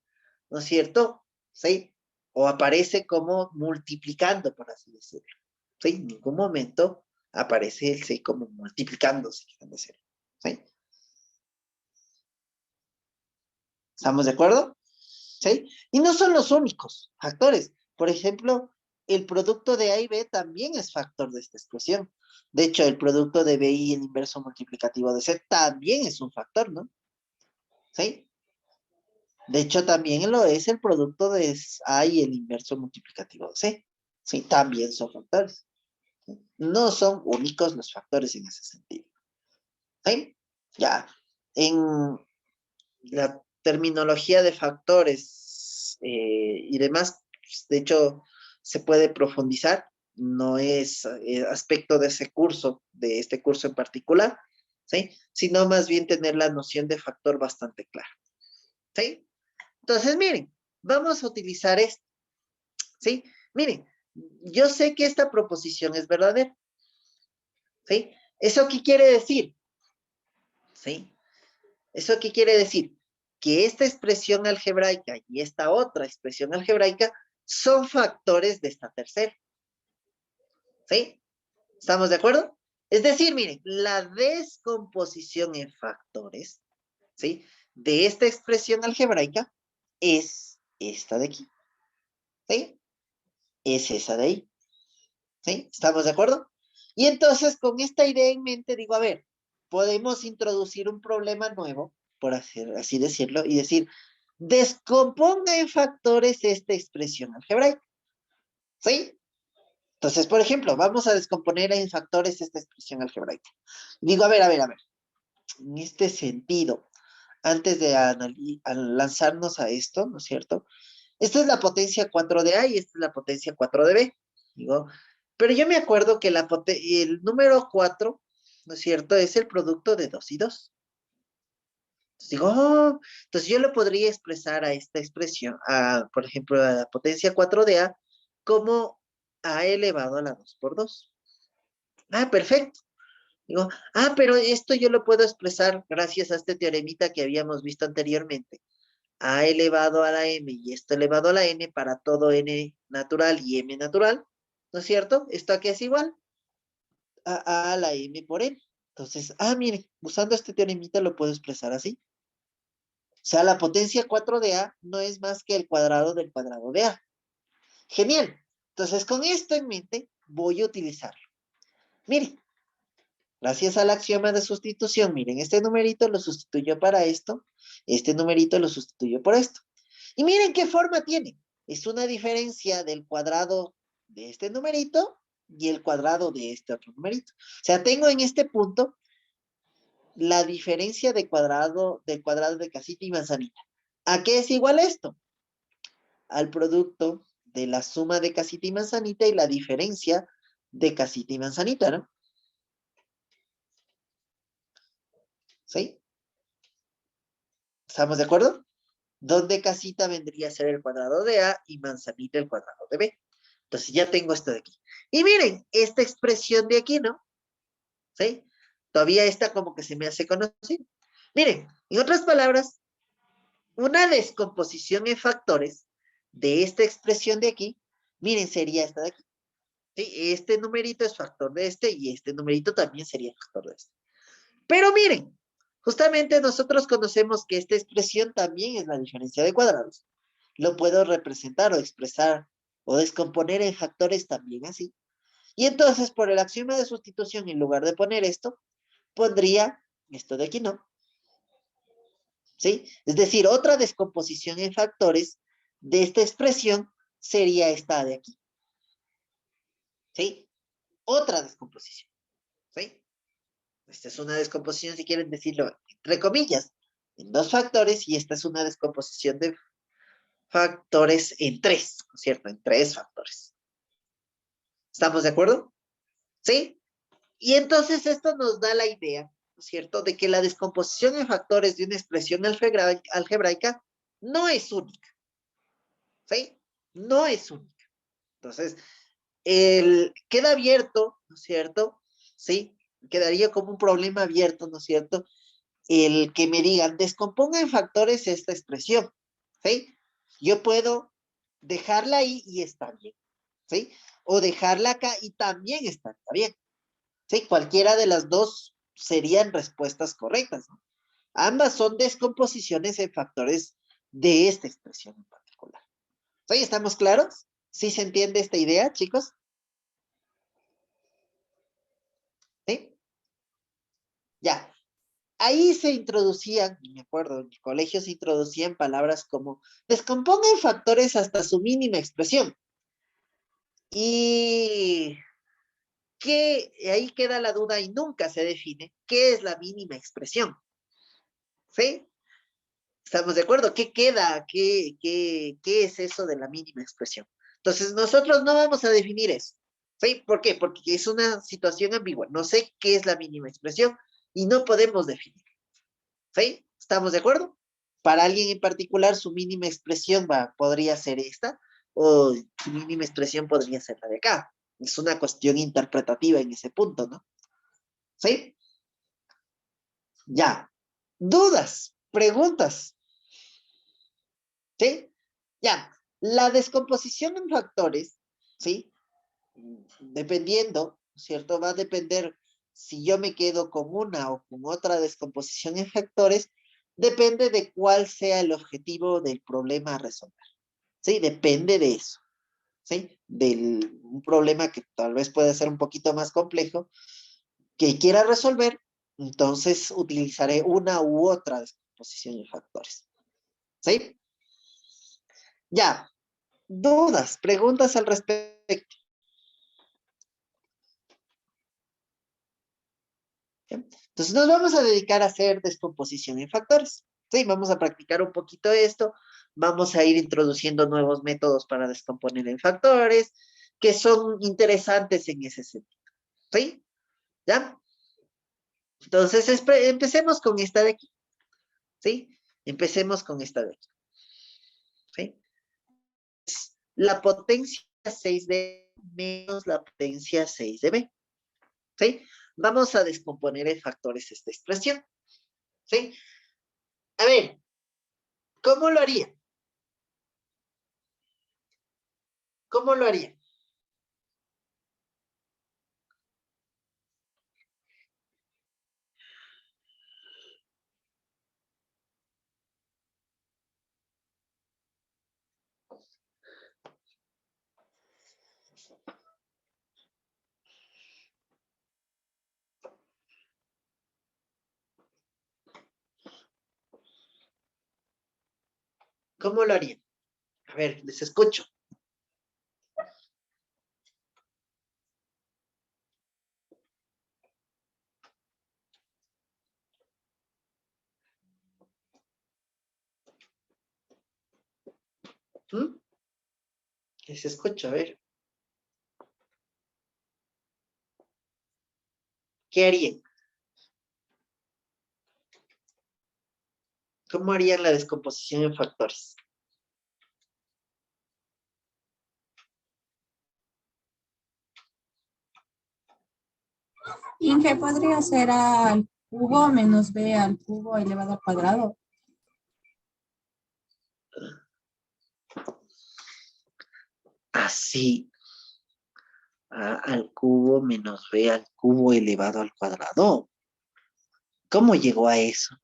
¿no es cierto? ¿Sí? O aparece como multiplicando, por así decirlo. ¿Sí? En ningún momento aparece el C como multiplicando, si quieren decirlo. ¿Sí? ¿Estamos de acuerdo? ¿Sí? Y no son los únicos factores. Por ejemplo, el producto de A y B también es factor de esta expresión. De hecho, el producto de B y el inverso multiplicativo de C también es un factor, ¿no? ¿Sí? De hecho, también lo es el producto de A y el inverso multiplicativo de C. Sí, también son factores. ¿Sí? No son únicos los factores en ese sentido. ¿Sí? Ya. En la terminología de factores y demás, pues, de hecho, se puede profundizar, no es aspecto de ese curso, de este curso en particular, ¿sí? Sino más bien tener la noción de factor bastante clara, ¿sí? Entonces, miren, vamos a utilizar esto, ¿sí? Miren, yo sé que esta proposición es verdadera, ¿sí? ¿Eso qué quiere decir? ¿Sí? ¿Eso qué quiere decir? Que esta expresión algebraica y esta otra expresión algebraica son factores de esta tercera. ¿Sí? ¿Estamos de acuerdo? Es decir, miren, la descomposición en factores, ¿sí? De esta expresión algebraica es esta de aquí. ¿Sí? Es esa de ahí. ¿Sí? ¿Estamos de acuerdo? Y entonces, con esta idea en mente, digo, a ver, podemos introducir un problema nuevo, por así decirlo, y decir, descomponga en factores esta expresión algebraica. ¿Sí? Entonces, por ejemplo, vamos a descomponer en factores esta expresión algebraica. Digo, a ver, en este sentido, antes de lanzarnos a esto, ¿no es cierto? Esta es la potencia 4 de A y esta es la potencia 4 de B. Digo, pero yo me acuerdo que el número 4, ¿no es cierto? Es el producto de 2 y 2. Entonces digo, oh, entonces yo lo podría expresar a esta expresión, por ejemplo, a la potencia 4 de A, como A elevado a la 2 por 2. Ah, perfecto. Digo, pero esto yo lo puedo expresar gracias a este teoremita que habíamos visto anteriormente. A elevado a la m y esto elevado a la n para todo n natural y m natural, ¿no es cierto? Esto aquí es igual a la m por n. Entonces, miren, usando este teoremita lo puedo expresar así. O sea, la potencia 4 de A no es más que el cuadrado del cuadrado de A. Genial. Entonces, con esto en mente, voy a utilizarlo. Miren, gracias al axioma de sustitución, miren, este numerito lo sustituyo para esto, este numerito lo sustituyo por esto. Y miren qué forma tiene. Es una diferencia del cuadrado de este numerito y el cuadrado de este otro numerito. O sea, tengo en este punto la diferencia del cuadrado de casita y manzanita. ¿A qué es igual esto? Al producto de la suma de casita y manzanita y la diferencia de casita y manzanita, ¿no? ¿Sí? ¿Estamos de acuerdo? Donde casita vendría a ser el cuadrado de A y manzanita el cuadrado de B. Entonces ya tengo esto de aquí. Y miren, esta expresión de aquí, ¿no? ¿Sí? Todavía esta como que se me hace conocida. Miren, en otras palabras, una descomposición en factores de esta expresión de aquí, miren, sería esta de aquí. ¿Sí? Este numerito es factor de este y este numerito también sería factor de este. Pero miren, justamente nosotros conocemos que esta expresión también es la diferencia de cuadrados. Lo puedo representar o expresar o descomponer en factores también así. Y entonces, por el axioma de sustitución, en lugar de poner esto, pondría esto de aquí, ¿no? ¿Sí? Es decir, otra descomposición en factores de esta expresión sería esta de aquí. ¿Sí? Otra descomposición. ¿Sí? Esta es una descomposición, si quieren decirlo, entre comillas, en dos factores, y esta es una descomposición de factores en tres, ¿no es cierto? En tres factores. ¿Estamos de acuerdo? ¿Sí? Y entonces esto nos da la idea, ¿no es cierto?, de que la descomposición en factores de una expresión algebraica no es única. ¿Sí? No es única. Entonces, queda abierto, ¿no es cierto? ¿Sí? Quedaría como un problema abierto, ¿no es cierto? El que me digan, descomponga en factores esta expresión, ¿sí? Yo puedo dejarla ahí y está bien, ¿sí? O dejarla acá y también está bien, ¿sí? Cualquiera de las dos serían respuestas correctas, ¿no? Ambas son descomposiciones en factores de esta expresión en particular. ¿Sí? ¿Estamos claros? ¿Sí se entiende esta idea, chicos? ¿Sí? Ya. Ahí se introducían, me acuerdo, en el colegio se introducían palabras como descompongan factores hasta su mínima expresión. Y que ahí queda la duda y nunca se define qué es la mínima expresión. ¿Sí? ¿Estamos de acuerdo? ¿Qué queda? ¿Qué es eso de la mínima expresión? Entonces, nosotros no vamos a definir eso. ¿Sí? ¿Por qué? Porque es una situación ambigua. No sé qué es la mínima expresión y no podemos definir. ¿Sí? ¿Estamos de acuerdo? Para alguien en particular, su mínima expresión podría ser esta, o su mínima expresión podría ser la de acá. Es una cuestión interpretativa en ese punto, ¿no? ¿Sí? Ya. ¿Dudas? ¿Preguntas? ¿Sí? Ya. La descomposición en factores, ¿sí? Dependiendo, ¿cierto? Va a depender si yo me quedo con una o con otra descomposición en factores, depende de cuál sea el objetivo del problema a resolver. ¿Sí? Depende de eso. ¿Sí? Un problema que tal vez pueda ser un poquito más complejo, que quiera resolver, entonces utilizaré una u otra descomposición en factores. ¿Sí? Ya. ¿Dudas? ¿Preguntas al respecto? Entonces nos vamos a dedicar a hacer descomposición en factores. Sí, vamos a practicar un poquito esto. Vamos a ir introduciendo nuevos métodos para descomponer en factores que son interesantes en ese sentido. ¿Sí? ¿Ya? Entonces empecemos con esta de aquí. ¿Sí? Empecemos con esta de aquí. ¿Sí? La potencia 6 de menos la potencia 6 de b. ¿Sí? Vamos a descomponer en factores esta expresión. ¿Sí? A ver, ¿cómo lo haría? ¿Cómo lo haría? ¿Cómo lo harían? A ver, les escucho. ¿Mm? Les escucho, a ver. ¿Qué harían? ¿Cómo harían la descomposición en factores? Inge, podría ser A al cubo menos B al cubo elevado al cuadrado. Así. A al cubo menos B al cubo elevado al cuadrado. ¿Cómo llegó a eso?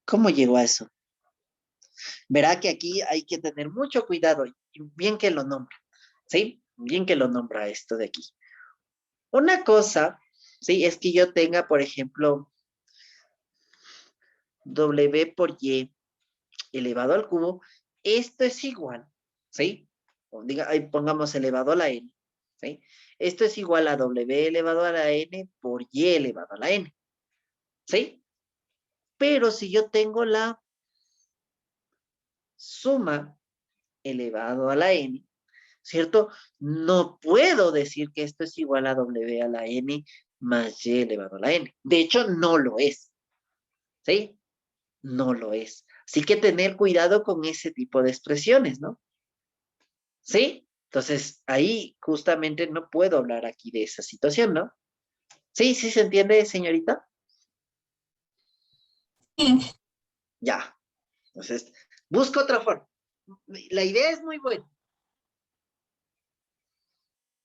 ¿Cómo llegó a eso? Verá que aquí hay que tener mucho cuidado, y bien que lo nombra, ¿sí? Bien que lo nombra esto de aquí. Una cosa, ¿sí? Es que yo tenga, por ejemplo, W por Y elevado al cubo, esto es igual, ¿sí? O diga, ahí pongamos elevado a la N, ¿sí? Esto es igual a W elevado a la N por Y elevado a la N, ¿sí? Pero si yo tengo la suma elevado a la N, ¿cierto? No puedo decir que esto es igual a W a la N más Y elevado a la N. De hecho, no lo es, ¿sí? No lo es. Así que tener cuidado con ese tipo de expresiones, ¿no? ¿Sí? Entonces, ahí justamente no puedo hablar aquí de esa situación, ¿no? ¿Sí? ¿Sí se entiende, señorita? Sí, Ya. Entonces, busca otra forma. La idea es muy buena,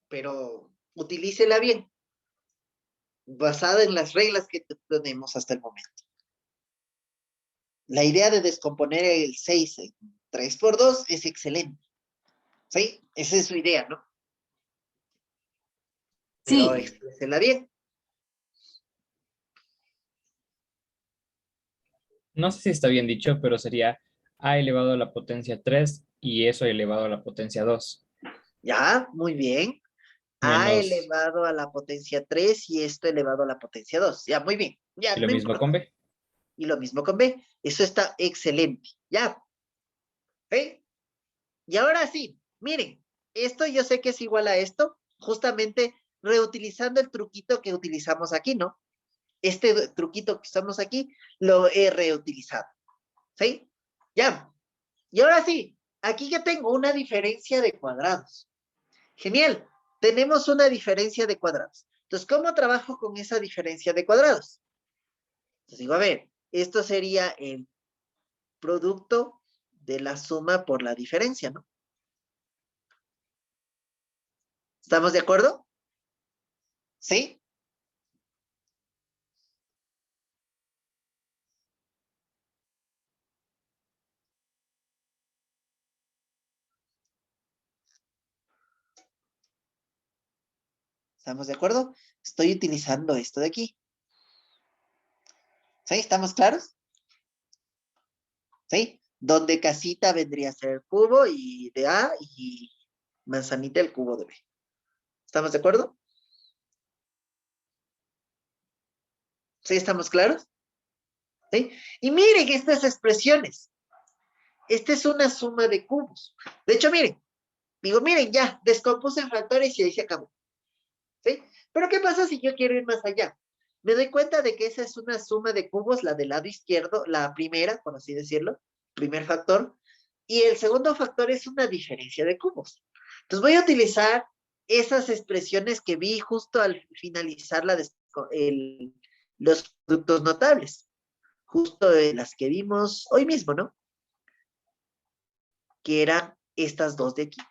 pero utilícela bien, basada en las reglas que tenemos hasta el momento. La idea de descomponer el 6 en 3 por 2 es excelente. ¿Sí? Esa es su idea, ¿no? Pero sí, exprésela bien. No sé si está bien dicho, pero sería a elevado a la potencia 3 y eso elevado a la potencia 2. Ya, muy bien. A Menos, elevado a la potencia 3 y esto elevado a la potencia 2. Ya, muy bien. Ya, y lo no mismo importa. con B. Y lo mismo con B. Eso está excelente. Ya. ¿Eh? Y ahora sí, miren, esto yo sé que es igual a esto, justamente reutilizando el truquito que utilizamos aquí, ¿no? Este truquito que usamos aquí lo he reutilizado. ¿Sí? Ya. Y ahora sí, aquí ya tengo una diferencia de cuadrados. Genial. Tenemos una diferencia de cuadrados. Entonces, ¿cómo trabajo con esa diferencia de cuadrados? Entonces digo, a ver, esto sería el producto de la suma por la diferencia, ¿no? ¿Estamos de acuerdo? ¿Sí? ¿Estamos de acuerdo? Estoy utilizando esto de aquí. ¿Sí? ¿Estamos claros? ¿Sí? Donde casita vendría a ser el cubo y de A y manzanita el cubo de B. ¿Estamos de acuerdo? ¿Sí? ¿Estamos claros? ¿Sí? Y miren estas expresiones. Esta es una suma de cubos. De hecho, miren, digo, miren, ya, descompuse en factores y ahí se acabó. ¿Sí? Pero ¿qué pasa si yo quiero ir más allá? Me doy cuenta de que esa es una suma de cubos, la del lado izquierdo, la primera, por así decirlo, primer factor, y el segundo factor es una diferencia de cubos. Entonces voy a utilizar esas expresiones que vi justo al finalizar los productos notables, justo las que vimos hoy mismo, ¿no? Que eran estas dos de aquí.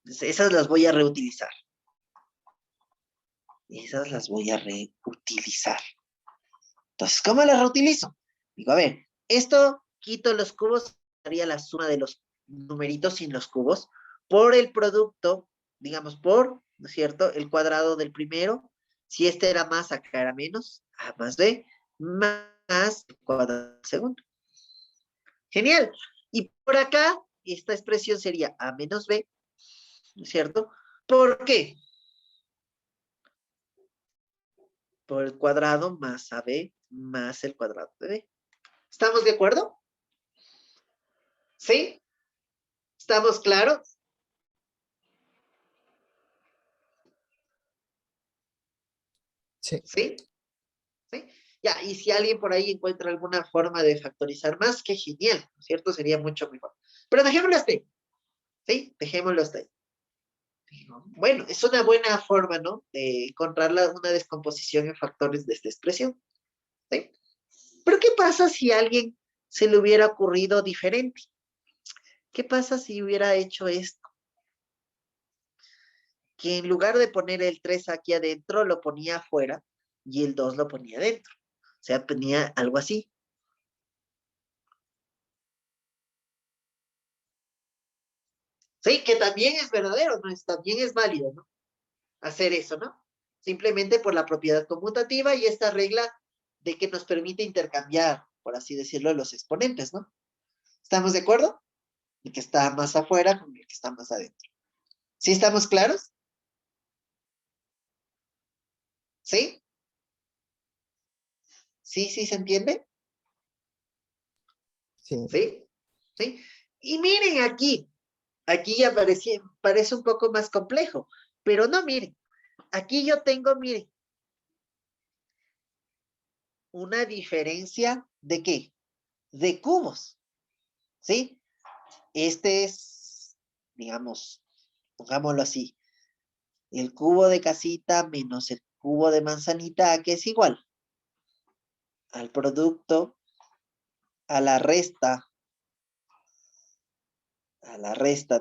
Entonces, esas las voy a reutilizar. Esas las voy a reutilizar. Entonces, ¿cómo las reutilizo? Digo, a ver, esto quito los cubos, haría la suma de los numeritos sin los cubos, por el producto, digamos, por, ¿no es cierto?, el cuadrado del primero. Si este era más, acá era menos, A más B, más el cuadrado del segundo. Genial. Y por acá, esta expresión sería A menos B, ¿no es cierto? ¿Por qué? Por el cuadrado más AB más el cuadrado de B. ¿Estamos de acuerdo? ¿Sí? ¿Estamos claros? Sí. ¿Sí? ¿Sí? Ya, y si alguien por ahí encuentra alguna forma de factorizar más, qué genial, ¿no es cierto? Sería mucho mejor. Pero dejémoslo hasta ahí, ¿sí? Dejémoslo hasta ahí. Bueno, es una buena forma, ¿no? De encontrar una descomposición en factores de esta expresión, ¿sí? Pero ¿qué pasa si a alguien se le hubiera ocurrido diferente? ¿Qué pasa si hubiera hecho esto? Que en lugar de poner el 3 aquí adentro, lo ponía afuera y el 2 lo ponía adentro. O sea, ponía algo así. Sí, que también es verdadero, ¿no? También es válido, ¿no? Hacer eso, ¿no? Simplemente por la propiedad conmutativa y esta regla de que nos permite intercambiar, por así decirlo, los exponentes, ¿no? ¿Estamos de acuerdo? El que está más afuera con el que está más adentro. ¿Sí estamos claros? ¿Sí? ¿Sí, sí se entiende? Sí, ¿Sí? ¿Sí? Y miren aquí ya parece un poco más complejo, pero no, miren, aquí yo tengo, miren, una diferencia de ¿qué? De cubos, ¿sí? Este es, digamos, pongámoslo así, el cubo de casita menos el cubo de manzanita, que es igual al producto, a la resta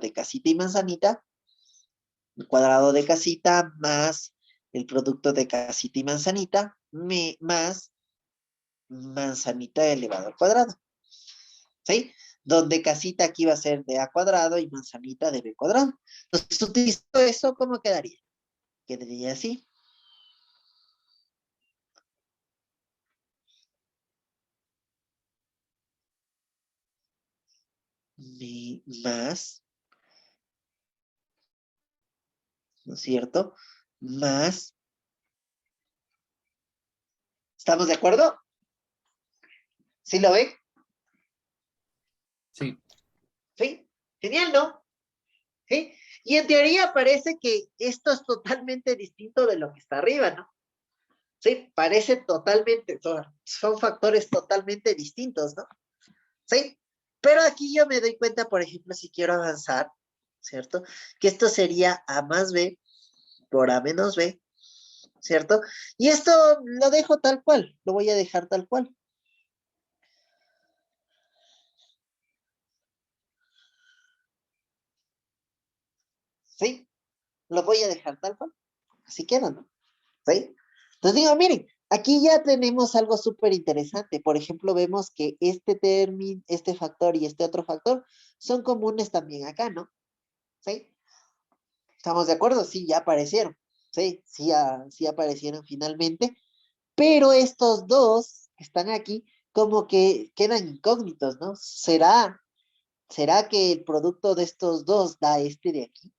de casita y manzanita, el cuadrado de casita más el producto de casita y manzanita, más manzanita elevado al cuadrado, ¿sí? Donde casita aquí va a ser de a cuadrado y manzanita de b cuadrado. Entonces, utilizo eso, ¿cómo quedaría? Quedaría así. Más, ¿no es cierto? Más, ¿estamos de acuerdo? ¿Sí lo ven? Sí, ¿Sí? Genial, ¿no? ¿Sí? Y en teoría parece que esto es totalmente distinto de lo que está arriba, ¿no? Sí, parece totalmente, son factores totalmente distintos, ¿no? Sí, pero aquí yo me doy cuenta, por ejemplo, si quiero avanzar, ¿cierto? Que esto sería A más B por A menos B, ¿cierto? Y esto lo dejo tal cual, lo voy a dejar tal cual. ¿Sí? Lo voy a dejar tal cual. Así queda, ¿no? ¿Sí? Entonces digo, miren, aquí ya tenemos algo súper interesante. Por ejemplo, vemos que este término, este factor y este otro factor son comunes también acá, ¿no? ¿Sí? ¿Estamos de acuerdo? Sí, ya aparecieron. Sí, sí aparecieron finalmente. Pero estos dos que están aquí, como que quedan incógnitos, ¿no? ¿Será que el producto de estos dos da este de aquí?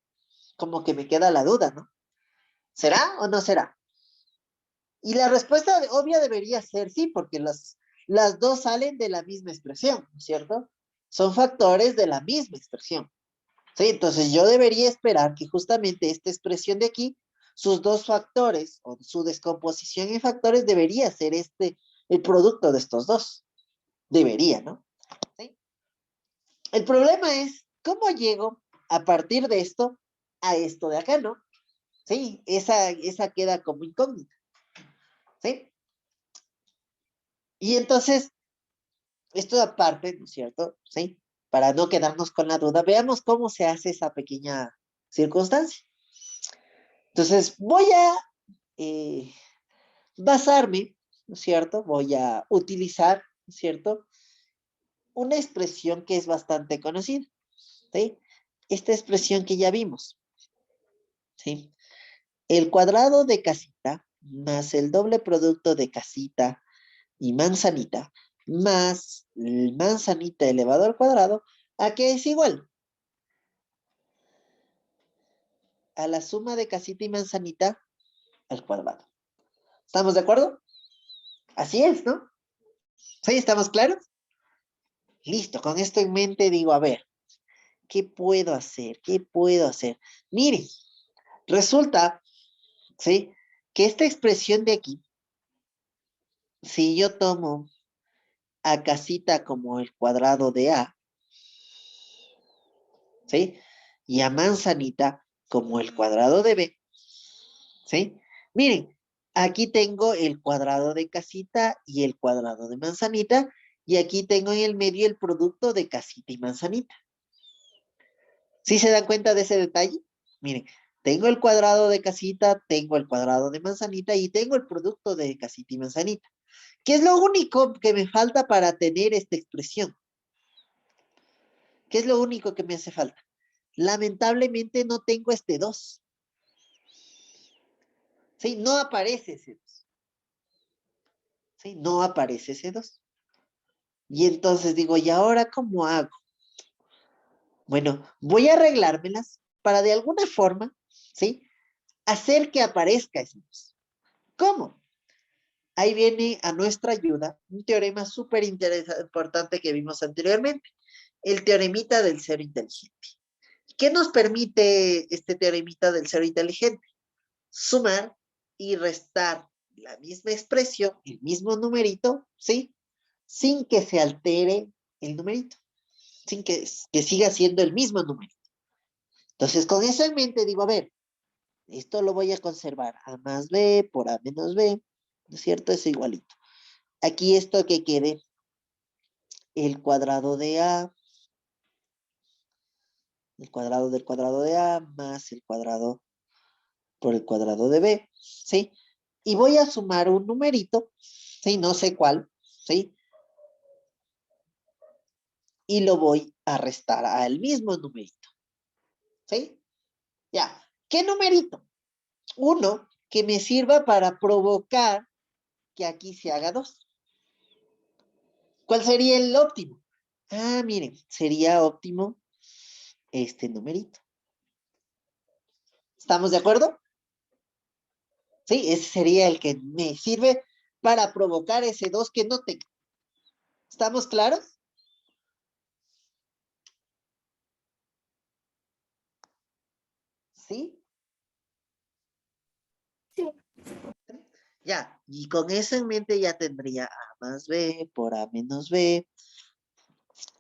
Como que me queda la duda, ¿no? ¿Será o no será? Y la respuesta obvia debería ser sí, porque las dos salen de la misma expresión, ¿no es cierto? Son factores de la misma expresión. ¿Sí? Entonces yo debería esperar que justamente esta expresión de aquí, sus dos factores o su descomposición en factores debería ser el producto de estos dos. Debería, ¿no? ¿Sí? El problema es cómo llego a partir de esto a esto de acá, ¿no? Sí, esa queda como incógnita. ¿Sí? Y entonces, esto aparte, ¿no es cierto? ¿Sí? Para no quedarnos con la duda, veamos cómo se hace esa pequeña circunstancia. Entonces, voy a eh, basarme, ¿no es cierto? Voy a utilizar, ¿no es cierto? Una expresión que es bastante conocida, ¿sí? Esta expresión que ya vimos, ¿sí? El cuadrado de casita más el doble producto de casita y manzanita más manzanita elevado al cuadrado, ¿a qué es igual? A la suma de casita y manzanita al cuadrado. ¿Estamos de acuerdo? Así es, ¿no? ¿Sí? ¿Estamos claros? Listo, con esto en mente digo, a ver, ¿qué puedo hacer? ¿Qué puedo hacer? Miren, resulta, ¿sí? Que esta expresión de aquí, si yo tomo a casita como el cuadrado de A, ¿sí? Y a manzanita como el cuadrado de B, ¿sí? Miren, Aquí tengo el cuadrado de casita y el cuadrado de manzanita. Y aquí tengo en el medio el producto de casita y manzanita. ¿Sí se dan cuenta de ese detalle? Miren, tengo el cuadrado de casita, tengo el cuadrado de manzanita y tengo el producto de casita y manzanita. ¿Qué es lo único que me falta para tener esta expresión? ¿Qué es lo único que me hace falta? Lamentablemente no tengo este 2. ¿Sí? No aparece ese 2. ¿Sí? No aparece ese 2. Y entonces digo, ¿y ahora cómo hago? Bueno, voy a arreglármelas para de alguna forma, ¿sí? Hacer que aparezca ese 2. ¿Cómo? Ahí viene a nuestra ayuda un teorema súper importante que vimos anteriormente, el teoremita del cero inteligente. ¿Qué nos permite este teoremita del cero inteligente? Sumar y restar la misma expresión, el mismo numerito, ¿sí? Sin que se altere el numerito, sin que siga siendo el mismo numerito. Entonces, con eso en mente digo, a ver, esto lo voy a conservar, a más b por a menos b, ¿no es cierto? Es igualito. Aquí esto que quede, el cuadrado de a, el cuadrado del cuadrado de a, más el cuadrado por el cuadrado de b, ¿sí? Y voy a sumar un numerito, ¿sí? No sé cuál, ¿sí? Y lo voy a restar al mismo numerito, ¿sí? Ya, ¿qué numerito? Uno que me sirva para provocar que aquí se haga 2. ¿Cuál sería el óptimo? Ah, miren, sería óptimo este numerito. ¿Estamos de acuerdo? Sí, ese sería el que me sirve para provocar ese 2 que no tengo. ¿Estamos claros? ¿Sí? Sí. Ya, y con eso en mente ya tendría a más b por a menos b,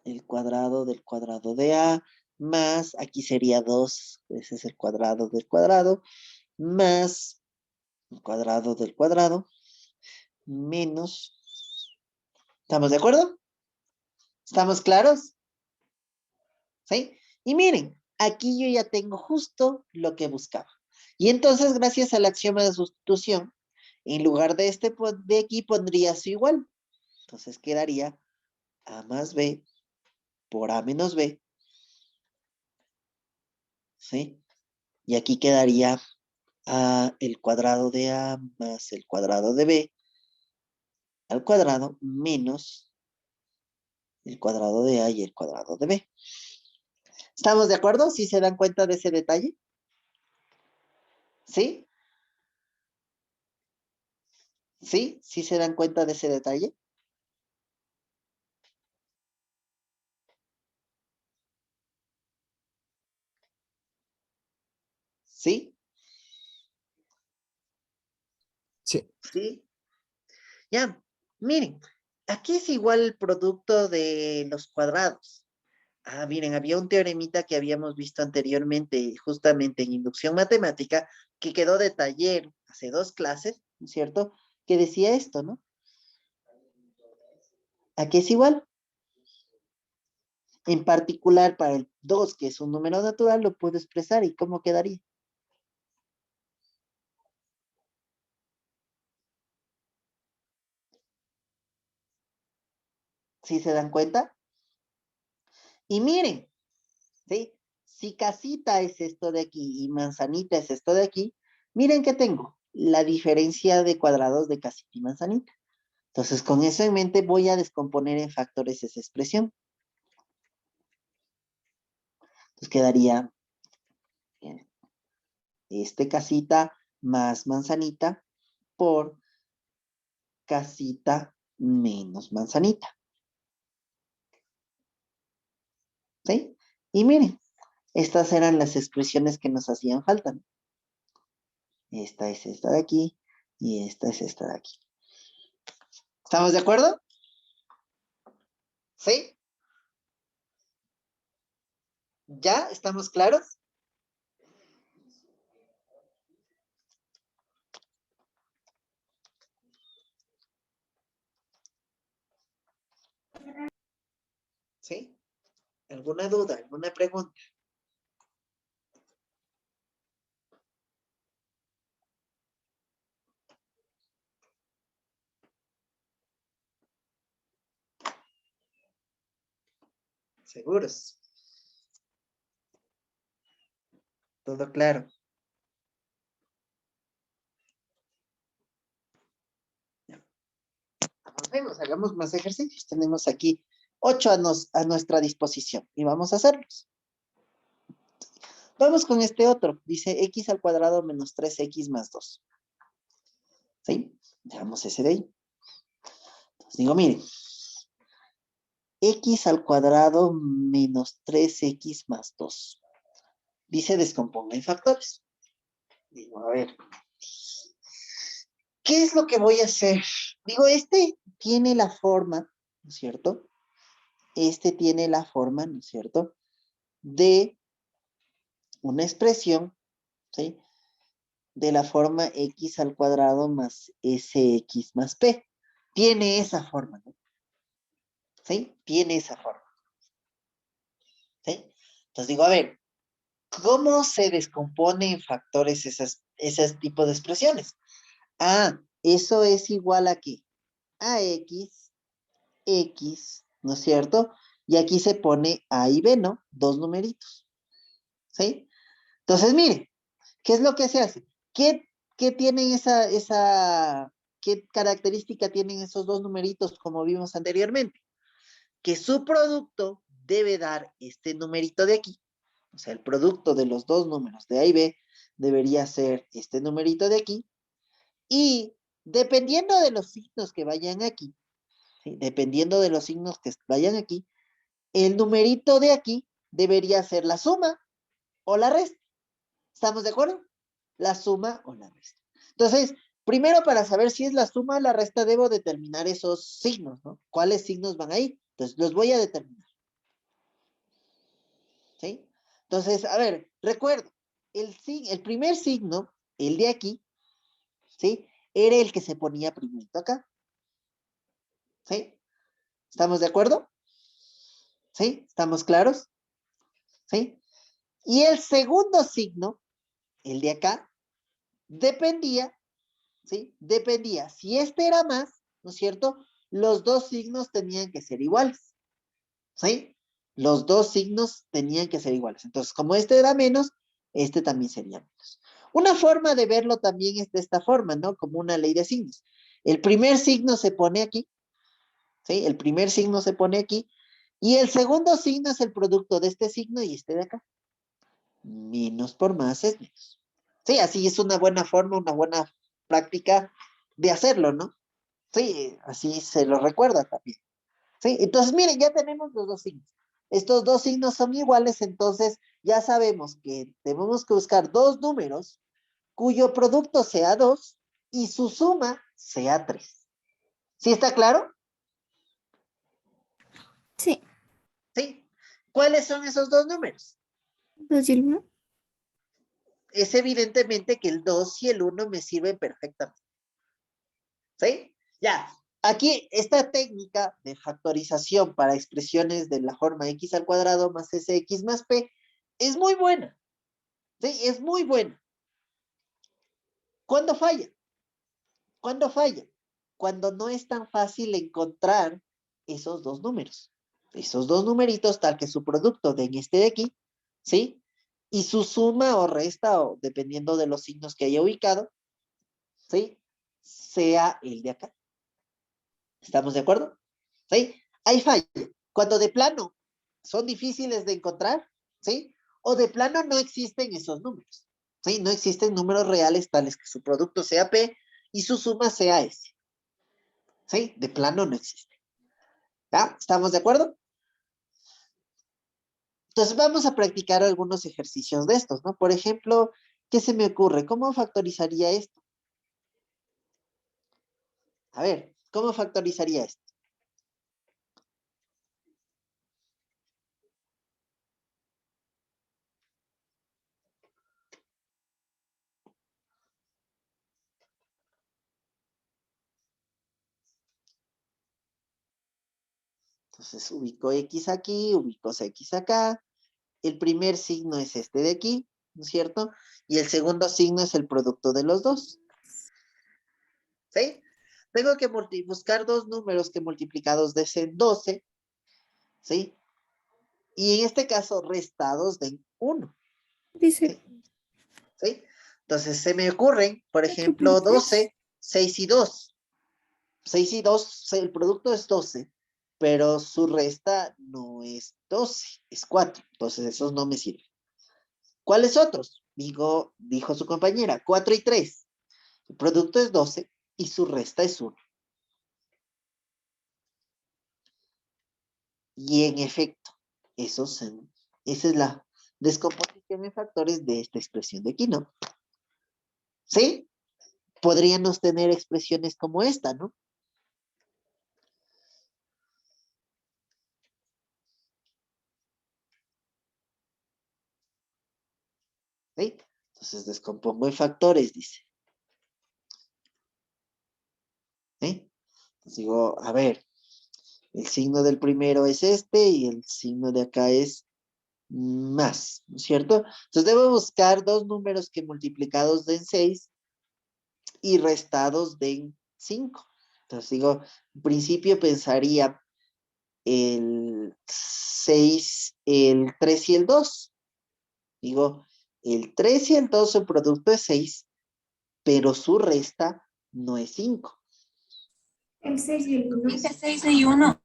el cuadrado del cuadrado de a, más, aquí sería 2, ese es el cuadrado del cuadrado, más el cuadrado del cuadrado, menos. ¿Estamos de acuerdo? ¿Estamos claros? ¿Sí? Y miren, aquí yo ya tengo justo lo que buscaba. Y entonces, gracias al axioma de sustitución, en lugar de este de aquí pondría su igual. Entonces quedaría a más b por a menos b, ¿sí? Y aquí quedaría a el cuadrado de a más el cuadrado de b al cuadrado menos el cuadrado de a y el cuadrado de b. ¿Estamos de acuerdo? ¿Sí se dan cuenta de ese detalle? ¿Sí? ¿Sí? ¿Sí se dan cuenta de ese detalle? ¿Sí? Sí. ¿Sí? Ya, miren, aquí es igual el producto de los cuadrados. Ah, miren, había un teoremita que habíamos visto anteriormente, justamente en inducción matemática, que quedó de taller hace 2 clases, ¿no es cierto? Que decía esto, ¿no? Aquí es igual. En particular, para el 2, que es un número natural, lo puedo expresar. ¿Y cómo quedaría? ¿Sí se dan cuenta? Y miren, ¿sí? Si casita es esto de aquí y manzanita es esto de aquí, miren que tengo la diferencia de cuadrados de casita y manzanita. Entonces, con eso en mente, voy a descomponer en factores esa expresión. Entonces, quedaría este casita más manzanita por casita menos manzanita. ¿Sí? Y miren, estas eran las expresiones que nos hacían falta, ¿no? Esta es esta de aquí y esta es esta de aquí. ¿Estamos de acuerdo? ¿Sí? ¿Ya? ¿Estamos claros? ¿Alguna duda? ¿Alguna pregunta? ¿Seguros? ¿Todo claro? Vamos, hagamos más ejercicios. Tenemos aquí 8 a nuestra disposición y vamos a hacerlos. Vamos con este otro. Dice x al cuadrado menos 3x más 2. ¿Sí? Dejamos ese de ahí. Entonces digo, miren. X al cuadrado menos 3x más 2. Dice descomponga en factores. Digo, a ver. ¿Qué es lo que voy a hacer? Digo, este tiene la forma, ¿no es cierto? Este tiene la forma, ¿no es cierto? De una expresión, ¿sí? De la forma x al cuadrado más sx más p. Tiene esa forma, ¿no? ¿Sí? Tiene esa forma. ¿Sí? Entonces digo, a ver, ¿cómo se descompone en factores esas tipos de expresiones? Ah, eso es igual a ¿qué? A x, ¿no es cierto? Y aquí se pone A y B, ¿no? Dos numeritos. ¿Sí? Entonces, mire, ¿qué es lo que se hace? ¿Qué tienen qué característica tienen esos dos numeritos como vimos anteriormente? Que su producto debe dar este numerito de aquí. O sea, el producto de los dos números de A y B debería ser este numerito de aquí. Y dependiendo de los signos que vayan aquí, ¿sí? Dependiendo de los signos que vayan aquí, el numerito de aquí debería ser la suma o la resta. ¿Estamos de acuerdo? La suma o la resta. Entonces, primero para saber si es la suma o la resta, debo determinar esos signos, ¿no? ¿Cuáles signos van ahí? Entonces, los voy a determinar. ¿Sí? Entonces, a ver, recuerdo, el primer signo, el de aquí, ¿sí? Era el que se ponía primero acá. ¿Sí? ¿Estamos de acuerdo? ¿Sí? ¿Estamos claros? ¿Sí? Y el segundo signo, el de acá, dependía, ¿sí? Dependía. Si este era más, ¿no es cierto? Los dos signos tenían que ser iguales, ¿sí? Los dos signos tenían que ser iguales. Entonces, como este era menos, este también sería menos. Una forma de verlo también es de esta forma, ¿no? Como una ley de signos. El primer signo se pone aquí, ¿sí? El primer signo se pone aquí, y el segundo signo es el producto de este signo y este de acá. Menos por más es menos. Sí, así es una buena forma, una buena práctica de hacerlo, ¿no? Sí, así se lo recuerda también. Sí, entonces miren, ya tenemos los dos signos. Estos dos signos son iguales, entonces ya sabemos que tenemos que buscar dos números cuyo producto sea 2 y su suma sea 3. ¿Sí está claro? Sí, Sí. ¿Cuáles son esos dos números? 2 y el 1. Es evidentemente que el 2 y el 1 me sirven perfectamente. ¿Sí? Ya. Aquí, esta técnica de factorización para expresiones de la forma x al cuadrado más sx más p es muy buena. ¿Sí? Es muy buena. ¿Cuándo falla? ¿Cuándo falla? Cuando no es tan fácil encontrar esos dos números. Esos dos numeritos, tal que su producto den este de aquí, ¿sí? Y su suma o resta, o dependiendo de los signos que haya ubicado, ¿sí? Sea el de acá. ¿Estamos de acuerdo? ¿Sí? Hay falla. Cuando de plano son difíciles de encontrar, ¿sí? O de plano no existen esos números, ¿sí? No existen números reales tales que su producto sea P y su suma sea S, ¿sí? De plano no existe. ¿Ya? ¿Estamos de acuerdo? Entonces vamos a practicar algunos ejercicios de estos, ¿no? Por ejemplo, ¿qué se me ocurre? ¿Cómo factorizaría esto? A ver, ¿cómo factorizaría esto? Entonces ubico X aquí, ubico X acá. El primer signo es este de aquí, ¿no es cierto? Y el segundo signo es el producto de los dos. ¿Sí? Tengo que buscar dos números que multiplicados den 12, ¿sí? Y en este caso restados den 1, Dice ¿sí? Entonces se me ocurren, por 4 por ejemplo, 3. 12, 6 y 2. 6 y 2, el producto es 12, pero su resta no es 12, es 4. Entonces esos no me sirven. ¿Cuáles otros? Dijo su compañera, 4 y 3. El producto es 12 y su resta es 1. Y en efecto, esa es la descomposición en factores de esta expresión de aquí, ¿no? ¿Sí? Podríamos tener expresiones como esta, ¿no? ¿Sí? Entonces descompongo en factores, dice. ¿Sí? Entonces digo, a ver, el signo del primero es este y el signo de acá es más, ¿no es cierto? Entonces debo buscar dos números que multiplicados den 6 y restados den 5. Entonces digo, en principio pensaría el 6, el 3 y el 2. Digo, el 3 y el 2 su producto es 6, pero su resta no es 5. El 6 y el 1. Dice 6 y 1.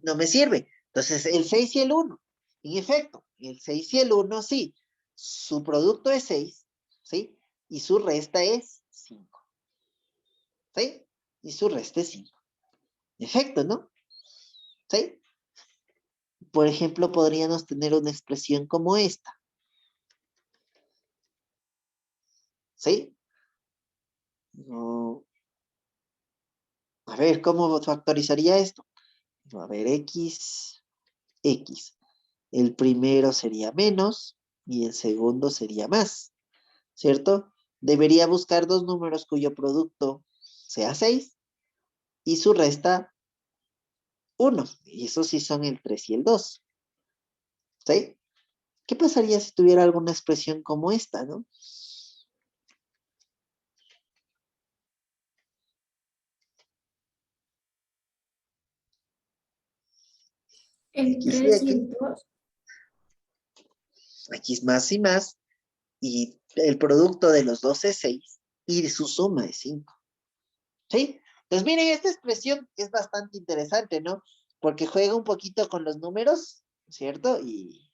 No me sirve. Entonces, el 6 y el 1. En efecto, el 6 y el 1 sí. Su producto es 6, ¿sí? Y su resta es 5. ¿Sí? Y su resta es 5. En efecto, ¿no? ¿Sí? Por ejemplo, podríamos tener una expresión como esta. ¿Sí? No. A ver, ¿cómo factorizaría esto? A ver, X. El primero sería menos y el segundo sería más, ¿cierto? Debería buscar dos números cuyo producto sea 6 y su resta 1. Y esos sí son el 3 y el 2. ¿Sí? ¿Qué pasaría si tuviera alguna expresión como esta, no? El Aquí sí, 3 y el 2. aquí es más y más, y el producto de los dos es 6 y su suma es 5. ¿Sí? Entonces, miren, esta expresión es bastante interesante, ¿no? Porque juega un poquito con los números, ¿cierto? Y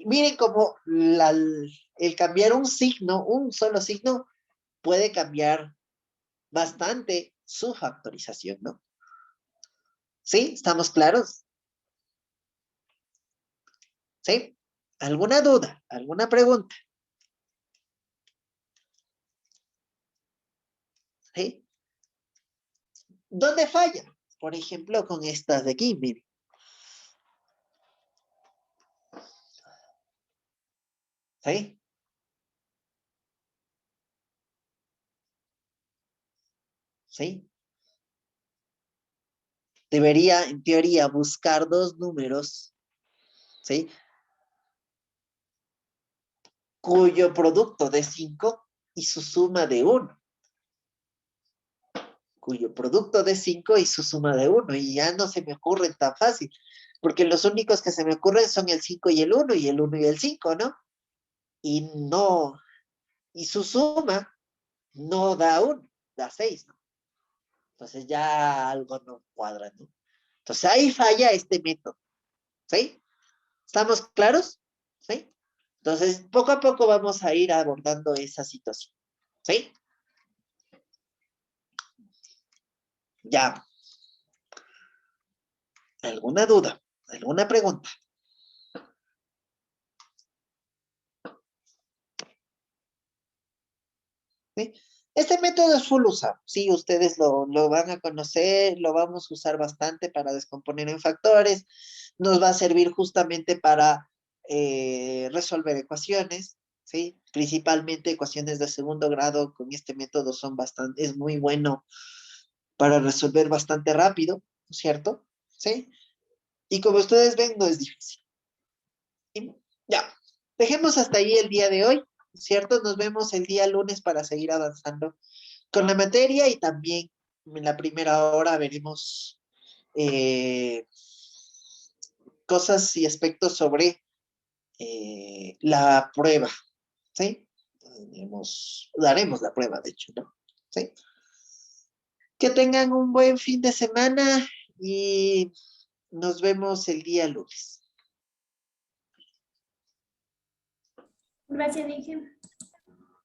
miren cómo el cambiar un signo, un solo signo, puede cambiar bastante su factorización, ¿no? ¿Sí? ¿Estamos claros? ¿Sí? ¿Alguna duda? ¿Alguna pregunta? ¿Sí? ¿Dónde falla? Por ejemplo, con estas de aquí, miren. ¿Sí? ¿Sí? Debería, en teoría, buscar dos números, ¿sí? Cuyo producto de 5 y su suma de 1. Cuyo producto de 5 y su suma de 1. Y ya no se me ocurren tan fácil, porque los únicos que se me ocurren son el 5 y el 1, y el 1 y el 5, ¿no? Y no, y su suma no da 1, da 6, ¿no? Entonces ya algo no cuadra, ¿no? Entonces ahí falla este método, ¿sí? ¿Estamos claros? ¿Sí? Entonces, poco a poco vamos a ir abordando esa situación, ¿sí? Ya. ¿Alguna duda? ¿Alguna pregunta? ¿Sí? Este método es full usado, sí, ustedes lo van a conocer, lo vamos a usar bastante para descomponer en factores, nos va a servir justamente para resolver ecuaciones, ¿sí? Principalmente ecuaciones de segundo grado con este método es muy bueno para resolver bastante rápido, ¿no es cierto? ¿sí? Y como ustedes ven, no es difícil. Y ya, dejemos hasta ahí el día de hoy, ¿cierto? Nos vemos el día lunes para seguir avanzando con la materia y también en la primera hora veremos cosas y aspectos sobre la prueba, ¿sí? Daremos la prueba, de hecho, ¿no? ¿Sí? Que tengan un buen fin de semana y nos vemos el día lunes. Gracias, Inge.